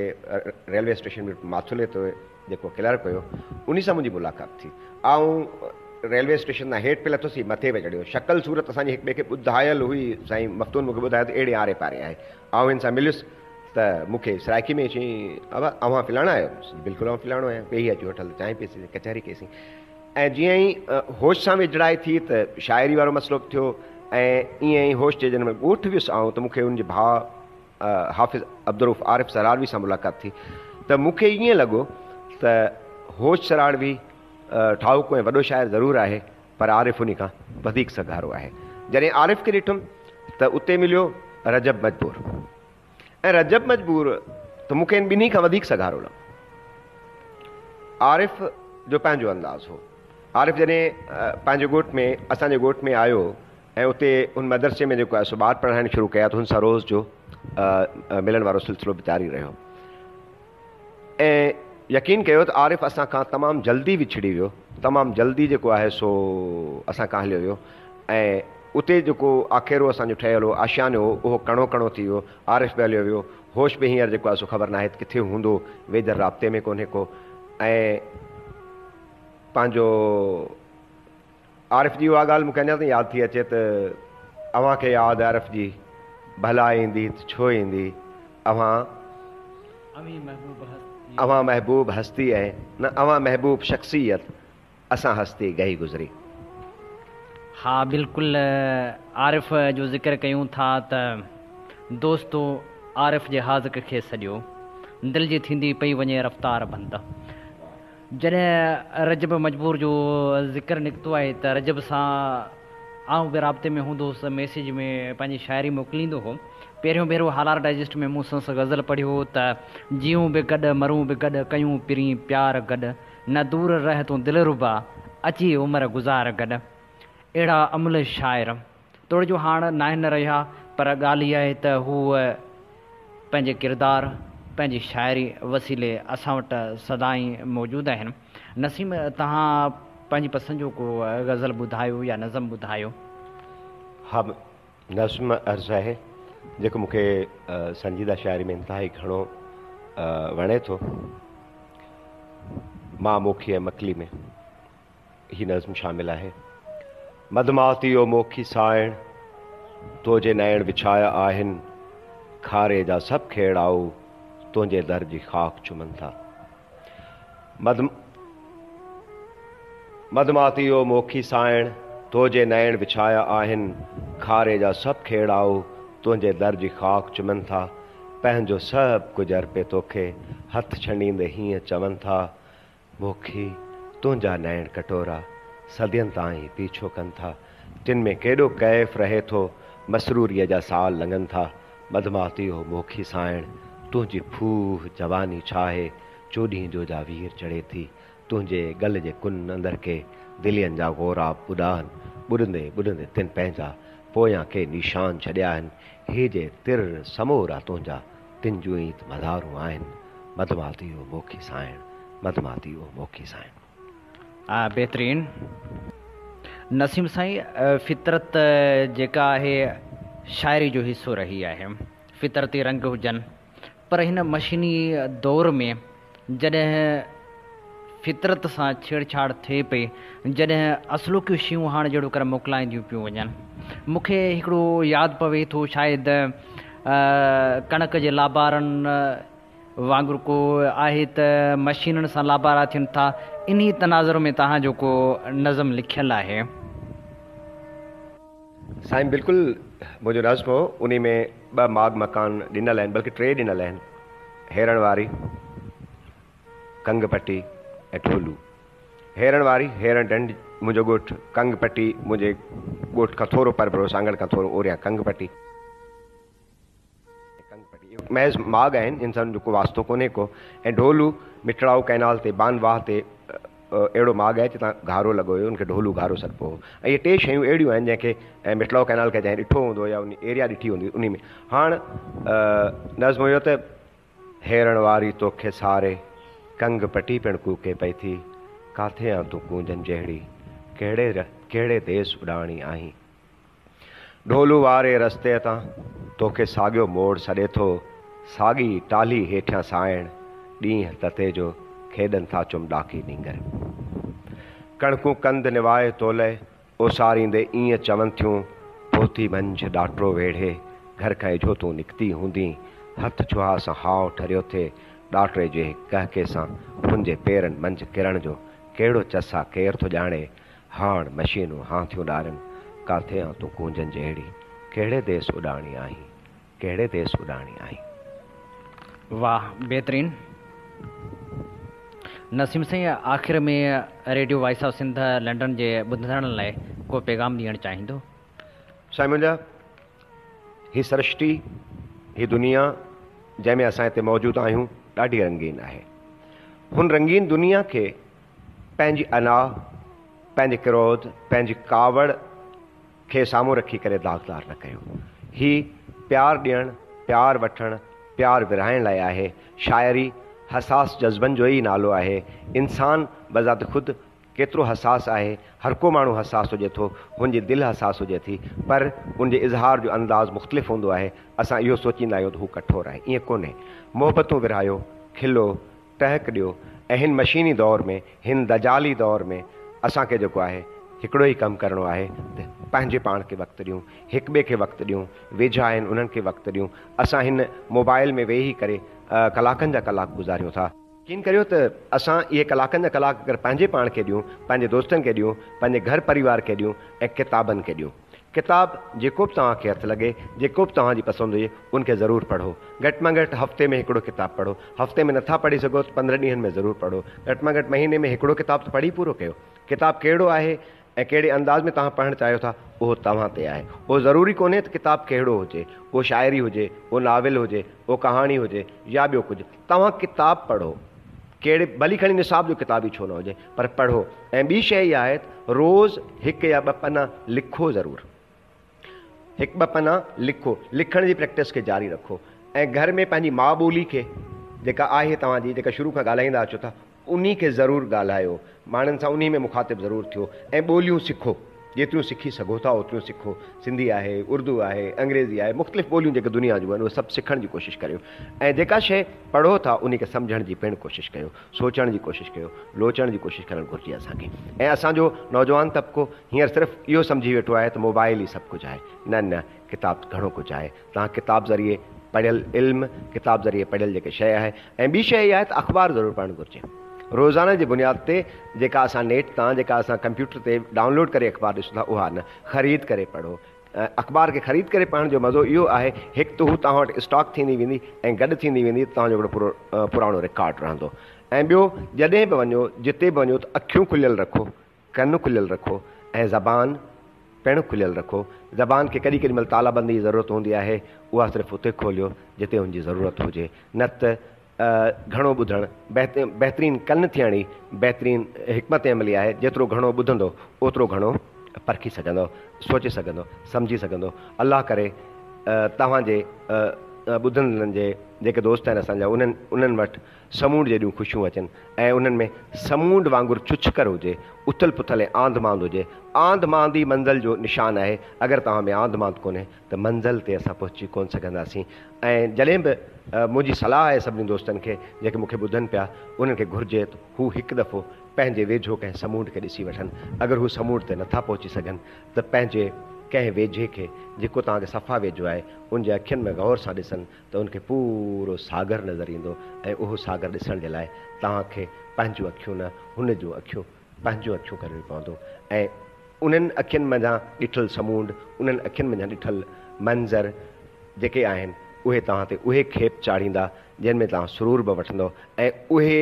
Speaker 3: रेलवे स्टेशन में माथियोले ते जेको क्लर्क हुयो उन सां मुंहिंजी मुलाक़ात थी। ऐं रेलवे स्टेशन तां हेठि पे लथोसीं, मथे पे चढ़ियो। शक्ल सूरत असांजी हिक ॿिए खे ॿुधायल हुई। साईं मफ़्तून मूंखे ॿुधायो त अहिड़े आरे पारे आहे। ऐं हिन सां मिलियुसि त मूंखे सराइकी में चई अबा अव्हां फिलाणा आहियो? बिल्कुलु आउं फिलाणो आहियां। पेई अची होटल चांहि पीसीं, कचहरी कईसीं। ऐं जीअं ई होश सां विझड़ाई थी त शाइरी वारो मसइलो बि थियो। ऐं ईअं ई होश जे जॾहिं ॻोठ वियुसि आउं त मूंखे हुनजे भाउ हाफ़िज़ अब्दुलरऊफ़ आरिफ़ सरहारवी सां मुलाक़ात थी। त मूंखे ईअं लॻो त होश सरहारवी ठाहूको ऐं वॾो शाइर ज़रूरु आहे, पर आरिफ़ उन खां वधीक सगारो आहे। जॾहिं आरिफ़ खे ॾिठुमि त उते मिलियो रजब मजबूर। ऐं रजब मजबूर त मूंखे इन ॿिन्ही खां वधीक सगारो लॻो। आरिफ़ जो पंहिंजो अंदाज़ हो। आरिफ़ जॾहिं पंहिंजे ॻोठ में असांजे ॻोठ में आयो ऐं उते उन मदरसे में जेको आहे सो ॿार पढ़ाइणु शुरू कया त हुन सां रोज़ जो मिलण वारो सिलसिलो बि जारी रहियो। ऐं यकीन कयो त आरिफ़ असां खां तमामु जल्दी विछड़ी वियो, तमामु जल्दी जेको आहे सो असां खां हलियो वियो। ऐं उते जेको आखेरो असांजो ठहियलु हो आशियानो हो उहो कणो कणो थी वियो। आरिफ़ बि हलियो वियो। होश बि हींअर जेको आहे सो ख़बर नाहे किथे हूंदो, वेदर राब्ते में कोन्हे को। ऐं पंहिंजो आरिफ़ जी उहा ॻाल्हि मूंखे अञा ताईं यादि थी अचे त अव्हांखे यादि आरिफ़ जी भला ईंदी त छो ईंदी, अव्हां अवां महबूब हस्ती है न अवां महबूब शख्सियत असां हस्ती गई गुज़री।
Speaker 2: हाँ बिल्कुलु आरिफ़ जो ज़िक्र कयूं था त दोस्तो आरिफ़ जे हाज़िक़ खे सॼो दिलि जी थींदी पई वञे रफ़्तार बंदि। जॾहिं रजब मजबूर जो ज़िक्र निकितो आहे त रजब सां आउं बि राब्ते में हूंदो हुउसि, मैसेज में पंहिंजी शाइरी मोकिलींदो हो। पहिरियों भेरो हालार डाइजेस्ट में मूं संस गज़ल पढ़ियो त जीऊं बि गॾु मरूं बि गॾु कयूं पिरी प्यार गॾु न दूर रह तूं दिलि रुबा अची उमिरि गुज़ार गॾु। अहिड़ा अमल शाइर तोड़ जो हाणे नाहिनि रहिया, पर ॻाल्हि इहा आहे त हू पंहिंजे किरदारु पंहिंजी शाइरी वसीले असां वटि सदाईं मौजूदु आहिनि। नसीम, तव्हां पंहिंजी पसंदि जो को गज़ल ॿुधायो या नज़म ॿुधायो।
Speaker 3: हा, नज़्म अर्ज़ु आहे जेको मूंखे संजीदा शाइरी में इंतिहाई घणो वणे थो। मां मोखी ऐं मकली में ही नज़्म शामिल आहे। मदमाती ओ मोखी साइण तो जे नैण विछाया आहिनि, खारे जा सभु खेड़ाऊ तुंहिंजे दर जी खाक चुमनि था। मदमाती ओ मोखी साइण तो जे नैण विछाया आहिनि, खारे जा सभु खेड़ाऊ तुंहिंजे दर जी खाक चुमनि था। पंहिंजो सभु कुझु अर्पे तोखे हथ छंडींदे हीअं चवनि था, मोखी तुंहिंजा नैण कटोरा सदियनि ताईं पीछो कनि था। तिन में केॾो कैफ़ रहे थो, मसरूरीअ जा साल लंघनि था। मदमाती हो मोखी साइण तुंहिंजी फूह जवानी छा आहे, चोॾहीं जो जा वीर चढ़े थी। तुंहिंजे गल जे कुन अंदर के दिलियनि जा ग़ौरा ॿुॾानि, ॿुॾंदे ॿुॾंदे तिन पंहिंजा पोयां के निशान छॾिया आहिनि। हे जे तिर समोरा तुंहिंजा तिन जूं ई मज़ारूं आहिनि। मदमाती हो मोखी साइण, मदमाती हो मोखी साइण।
Speaker 2: बहितरीन नसीम साईं, फितरत जेका आहे शाइरी जो हिसो रही आहे, फितरती रंग हुजनि, पर हिन मशीनी दौर में जॾहिं फितरत सां छेड़छाड़ थिए पई, जॾहिं असलूकियूं शयूं हाणे जहिड़ो करे मोकिलाईंदियूं पियूं वञनि, मूंखे हिकिड़ो यादि पवे थो शायदि कणक जे लाबारनि वांगुरु को आहे त मशीननि सां लाबारा थियनि था। इन्ही तनाज़ुर में तव्हांजो को नज़म लिखियलु आहे।
Speaker 3: साईं बिल्कुलु मुंहिंजो नज़्म हो, उन में ॿ माग मकान ॾिनल आहिनि, बल्कि 3 ॾिनल आहिनि। हेरण वारी, कंगपट्टी ऐं ढोलू। हेरण वारी, हेरण ढंढ मुंहिंजो ॻोठु, कंगपट्टी मुंहिंजे ॻोठ खां थोरो परबरो, सांगड़ खां थोरो ओरियां कंगपट्टी। महज़ माग आहिनि, इंसान जो को वास्तो कोन्हे को। ऐं ढोलू मिठड़ाऊ कैनाल ते बानवाह ते अहिड़ो माग आहे जितां घारो लॻो हुयो, उनखे ढोलू घारो सॾिबो हो। ऐं इहे 3 शयूं अहिड़ियूं आहिनि जंहिंखे मिठड़ाऊ कैनाल खे जंहिं ॾिठो हूंदो या उन एरिया ॾिठी हूंदी उन में। हाणे नज़्म हुयो त हेरण वारी तोखे सारे कंगपट्टी पिण कूके पई थी, काथे आ तूं कूंजनि जहिड़ी, कहिड़े देस उॾाणी आहीं। ढोलू वारे रस्ते तां तोखे साॻियो मोड़ सॾे थो, साॻी टाली हेठियां साइण, ॾींहं तते जो खेॾनि था चुम ॾाकी नींगर। कणकूं कंद निवाए तोले ओसारींदे ईअं चवनि थियूं, पोती मंझि ॾाटरो वेढ़े, घर खां इझो तूं निकिती हूंदी, हथ छुहा सां हाव ठरियो थिए, ॾाटरे जे कहके सां हुनजे पेरनि मंझि किरण जो कहिड़ो चसा केर थो ॼाणे। हाण मशीनूं हां थियूं ॾारनि, काथे आ तूं कूंजनि जहिड़ी, कहिड़े देस उॾाणी आहीं, कहिड़े देस उॾाणी आहीं।
Speaker 2: वाह, बहितरीन नसीम साईं। आख़िर में radio voice of Sindh London जे ॿुधण लाइ को पैगाम ॾियणु चाहींदो।
Speaker 3: साईं मुंहिंजा, ही सृष्टि, ही दुनिया जंहिंमें असां हिते मौजूदु आहियूं, ॾाढी रंगीन आहे। हुन रंगीन दुनिया खे पंहिंजी अना, पंहिंजे क्रोध, पंहिंजी कावड़ खे साम्हूं रखी करे दाग़दार न कयो। ही प्यार ॾियणु, प्यार वठणु, प्यार विरहाइण लाइ आहे। शाइरी हसास जज़्बनि जो ई नालो आहे। इंसान बज़ात ख़ुदि केतिरो हसास आहे, हर को माण्हू हसास हुजे थो, हुनजी दिलि हसास हुजे थी, पर उनजे इज़हार जो अंदाज़ मुख़्तलिफ़ हूंदो आहे। असां इहो सोचींदा आहियूं त हू कठोर आहे, ईअं कोन्हे। मोहबतूं विरहायो, खिलो, टहक ॾियो। ऐं हिन मशीनी दौर में, हिन दजाली दौर में असांखे जेको आहे हिकिड़ो ई कमु करिणो आहे त पंहिंजे पाण खे वक़्तु ॾियूं, हिक ॿिए खे वक़्तु ॾियूं, वेझा आहिनि उन्हनि खे वक़्तु ॾियूं। असां हिन मोबाइल में वेही करे कलाकनि जा कलाक गुज़ारियूं था। यकीन करियो त असां इहे कलाकनि जा कलाक अगरि पंहिंजे पाण खे ॾियूं, पंहिंजे दोस्तनि खे ॾियूं, पंहिंजे घर परिवार खे ॾियूं ऐं किताबनि खे ॾियूं। किताब जेको बि तव्हांखे हथु लॻे, जेको बि तव्हांजी पसंदि हुजे, उनखे ज़रूरु पढ़ो। घटि में घटि हफ़्ते में हिकिड़ो किताबु पढ़ो। हफ़्ते में नथा पढ़ी सघो त 15 ॾींहंनि में ज़रूरु पढ़ो। घटि में घटि महीने में हिकिड़ो किताबु त पढ़ी पूरो कयो। किताबु कहिड़ो आहे ऐं कहिड़े अंदाज़ में तव्हां पढ़णु चाहियो था, उहो तव्हां ते आहे। उहो ज़रूरी कोन्हे त किताबु कहिड़ो हुजे, उहो शाइरी हुजे, उहो नाविल हुजे, उहो कहाणी हुजे या ॿियो कुझु। तव्हां किताबु पढ़ो, कहिड़े भली खणी निसाब जो किताब ई छो न हुजे, पर पढ़ो। ऐं ॿी शइ इहा आहे त रोज़ु हिकु या ॿ पना लिखो ज़रूरु। हिकु ॿ पना लिखो, लिखण जी प्रैक्टिस खे जारी रखो। ऐं घर में पंहिंजी माउ ॿोली खे जेका आहे तव्हांजी, जेका शुरू खां ॻाल्हाईंदा अचो था, उन्ही खे ज़रूरु ॻाल्हायो। माण्हुनि सां उन्ही में मुखातिब ज़रूरु थियो ऐं ॿोलियूं सिखो। जेतिरियूं सिखी सघो था ओतिरियूं सिखो। सिंधी आहे, उर्दू आहे, अंग्रेज़ी आहे, मुख़्तलिफ़ ॿोलियूं जेके दुनिया जूं आहिनि उहे सभु सिखण जी कोशिशि करियो। ऐं जेका शइ पढ़ो था उन खे सम्झण जी पिणु कोशिशि कयो, सोचण जी कोशिशि कयो, लोचण जी कोशिशि करणु घुरिजे असांखे। ऐं असांजो नौजवान तबिको हींअर सिर्फ़ु इहो सम्झी वेठो आहे त मोबाइल ई सभु कुझु आहे। न न, किताबु घणो कुझु आहे। तव्हां किताब ज़रिए पढ़ियल इल्मु, किताब ज़रिए पढ़ियल जेके शइ आहे। ऐं ॿी शइ इहा आहे त अख़बार ज़रूरु पढ़णु घुरिजे। रोज़ाना जी बुनियाद ते जेका असां नेट तां, जेका असां कंप्यूटर ते डाउनलोड करे अख़बार ॾिसूं था, उहा न, ख़रीद करे पढ़ो। अख़बार खे ख़रीद करे पढ़ण जो मज़ो इहो आहे, हिकु त हू तव्हां वटि स्टॉक थींदी वेंदी ऐं गॾु थींदी वेंदी, तव्हांजो हिकिड़ो पुराणो रिकॉर्ड रहंदो। ऐं ॿियो, जॾहिं बि वञो, जिते बि वञो त अखियूं खुलियल रखो, कन खुलियल रखो ऐं ज़बान पिणु खुलियल रखो। ज़बान खे केॾी केॾी महिल तालाबंदी जी ज़रूरत हूंदी आहे, उहा सिर्फ़ु उते खोलियो जिते हुनजी ज़रूरत हुजे। न त घणो ॿुधणु बहितरीनु कन थियण ई बहितरीनु हिकमत अमली आहे। जेतिरो घणो ॿुधंदो ओतिरो घणो परखी सघंदो, सोचे सघंदो, सम्झी सघंदो। अलाह करे तव्हांजे ॿुधंदड़नि जे जेके दोस्त आहिनि असांजा, उन्हनि वटि समूंड जहिड़ियूं ख़ुशियूं अचनि ऐं उन्हनि में समूंड वांगुरु चुचकर हुजे, उथल पुथल ऐं आंध मांद हुजे। आंध मांद ई मंज़िल जो निशान आहे। अगरि तव्हां में आंध मांद कोन्हे त मंज़िल ते असां पहुची कोन सघंदासीं। ऐं जॾहिं बि मुंहिंजी सलाह आहे सभिनी दोस्तनि खे जेके मूंखे ॿुधनि पिया, उन्हनि खे घुरिजे त हू हिकु दफ़ो पंहिंजे वेझो कंहिं समूंड खे ॾिसी वठनि। अगरि हू समूंड ते नथा पहुची सघनि त पंहिंजे कंहिं वेझे खे जेको तव्हांखे सफ़ा वेझो आहे, उनजे अखियुनि में गौर सां ॾिसनि त उनखे पूरो सागर नज़र ईंदो। ऐं उहो सागर ॾिसण जे लाइ तव्हांखे पंहिंजूं अखियूं न, हुन जूं अखियूं, पंहिंजूं अखियूं करणियूं पवंदो। ऐं उन्हनि अखियुनि मंझां ॾिठल समूंड, उन्हनि अखियुनि मंझां ॾिठल मंज़र जेके आहिनि, उहे तव्हां ते उहे खेप चाढ़ींदा जंहिंमें तव्हां सुरूर बि वठंदो ऐं उहे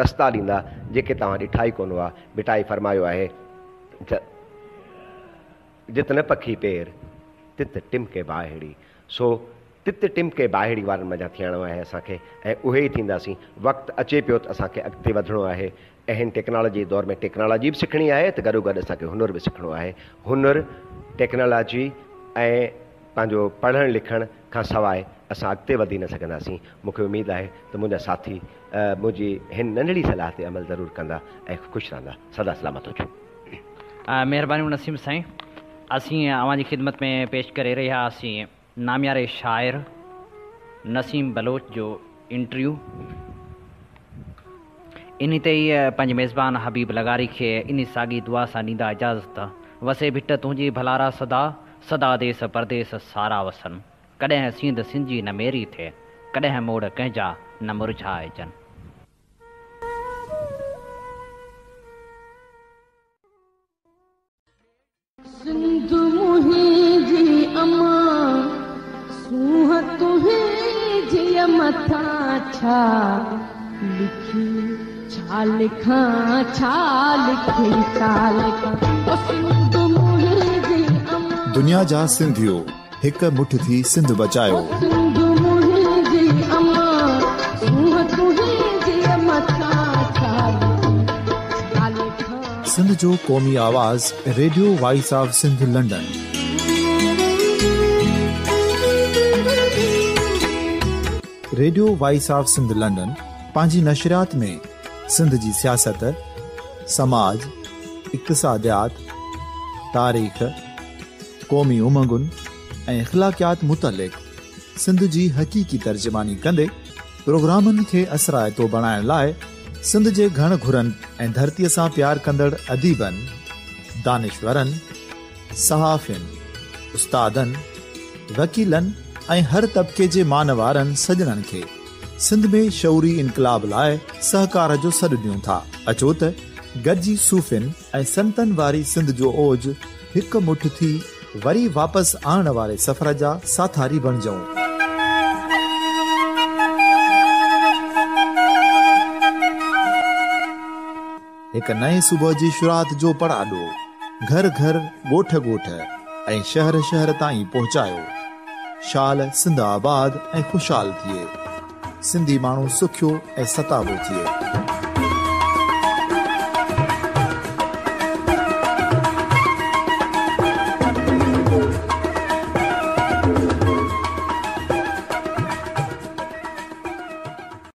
Speaker 3: रस्ता ॾींदा जेके तव्हां ॾिठा ई कोन हुआ। बिटाई फरमायो आहे त जित न पखी पेर तित टिमके बाहिड़ी। सो तित टिमके बाहिड़ी वारनि मज़ा थियणो आहे असांखे ऐं उहे ई थींदासीं। वक़्तु अचे पियो त असांखे अॻिते वधिणो आहे। ऐं हिन टेक्नोलॉजी दौर में टेक्नोलॉजी बि सिखणी आहे त गॾो गॾु असांखे हुनर बि सिखणो आहे। हुनर, टेक्नोलॉजी ऐं पंहिंजो पढ़णु लिखण खां सवाइ असां अॻिते वधी न सघंदासीं। मूंखे उमेदु आहे त मुंहिंजा साथी मुंहिंजी हिन नंढड़ी सलाह ते अमल ज़रूरु कंदा ऐं ख़ुशि रहंदा। सदा सलामत हुजो।
Speaker 2: महिरबानी नसीम साईं। असीं अवां जी ख़िदमत में पेश करे रहियासीं नामियारे शाइर नसीम बलोच जो इंटरव्यू। इन ते ई पंहिंजे मेज़बान हबीब लगारी खे इन साॻी दुआ सां ॾींदा इजाज़त। वसे भिट तुंहिंजी भलारा सदा, सदा देस परदेस सारा वसन। कॾहिं सींध सिंजी न मेरी थिए, कॾहिं मोड़ कंहिंजा न मुरझाइजनि।
Speaker 4: सिंध मुंहिंजी अमा, सूंह तुंहिंजी मथां छा लिखी, छा लिखां, छा लिखी, छा लिखां। सिंध मुंहिंजी अमा,
Speaker 1: दुनिया जा सिंधियो हिकु मुठ थी सिंध बचायो।
Speaker 4: सिंध मुंहिंजी अमा, सूंह तुंहिंजी मथां छा लिखी, छा लिखां।
Speaker 1: सिंध जो क़ौमी आवाज़ radio voice of Sindh London. Radio voice of Sindh London पंहिंजी नशरियात में सिंध जी सियासत, समाज, इक़्तिसादियात, तारीख़, क़ौमी उमंगुनि ऐं इख़्लाक़ियात मुतलिक़ सिंध जी हक़ीक़ी तर्जुमानी कंदे प्रोग्रामनि खे असराइतो बणाइण लाइ सिंध जे घण घुरनि ऐं धरतीअ सां प्यार कंदड़ अदीबनि, दानिश्वरनि, सहाफ़ियुनि, उस्तादनि, वकीलनि ऐं हर तबिके जे मानवारनि सजणनि खे सिंध में शौरी इनकलाब लाइ सहकार जो सॾु ॾियूं था। अचो त गॾिजी सूफ़िन ऐं संतनि वारी सिंध जो ओज हिकु मुठ थी वरी वापसि आणण वारे सफ़र जा साथारी बणिजऊं। हिकु नए सुबुह जी शुरूआत जो पड़ाॾो घर घर ॻोठ ॻोठ ऐं शहर शहर ताईं पहुचायो। शाल सिंध आबाद ऐं ख़ुशहाल थिए, सिंधी माण्हू सुखियो ऐं सताबो थिए।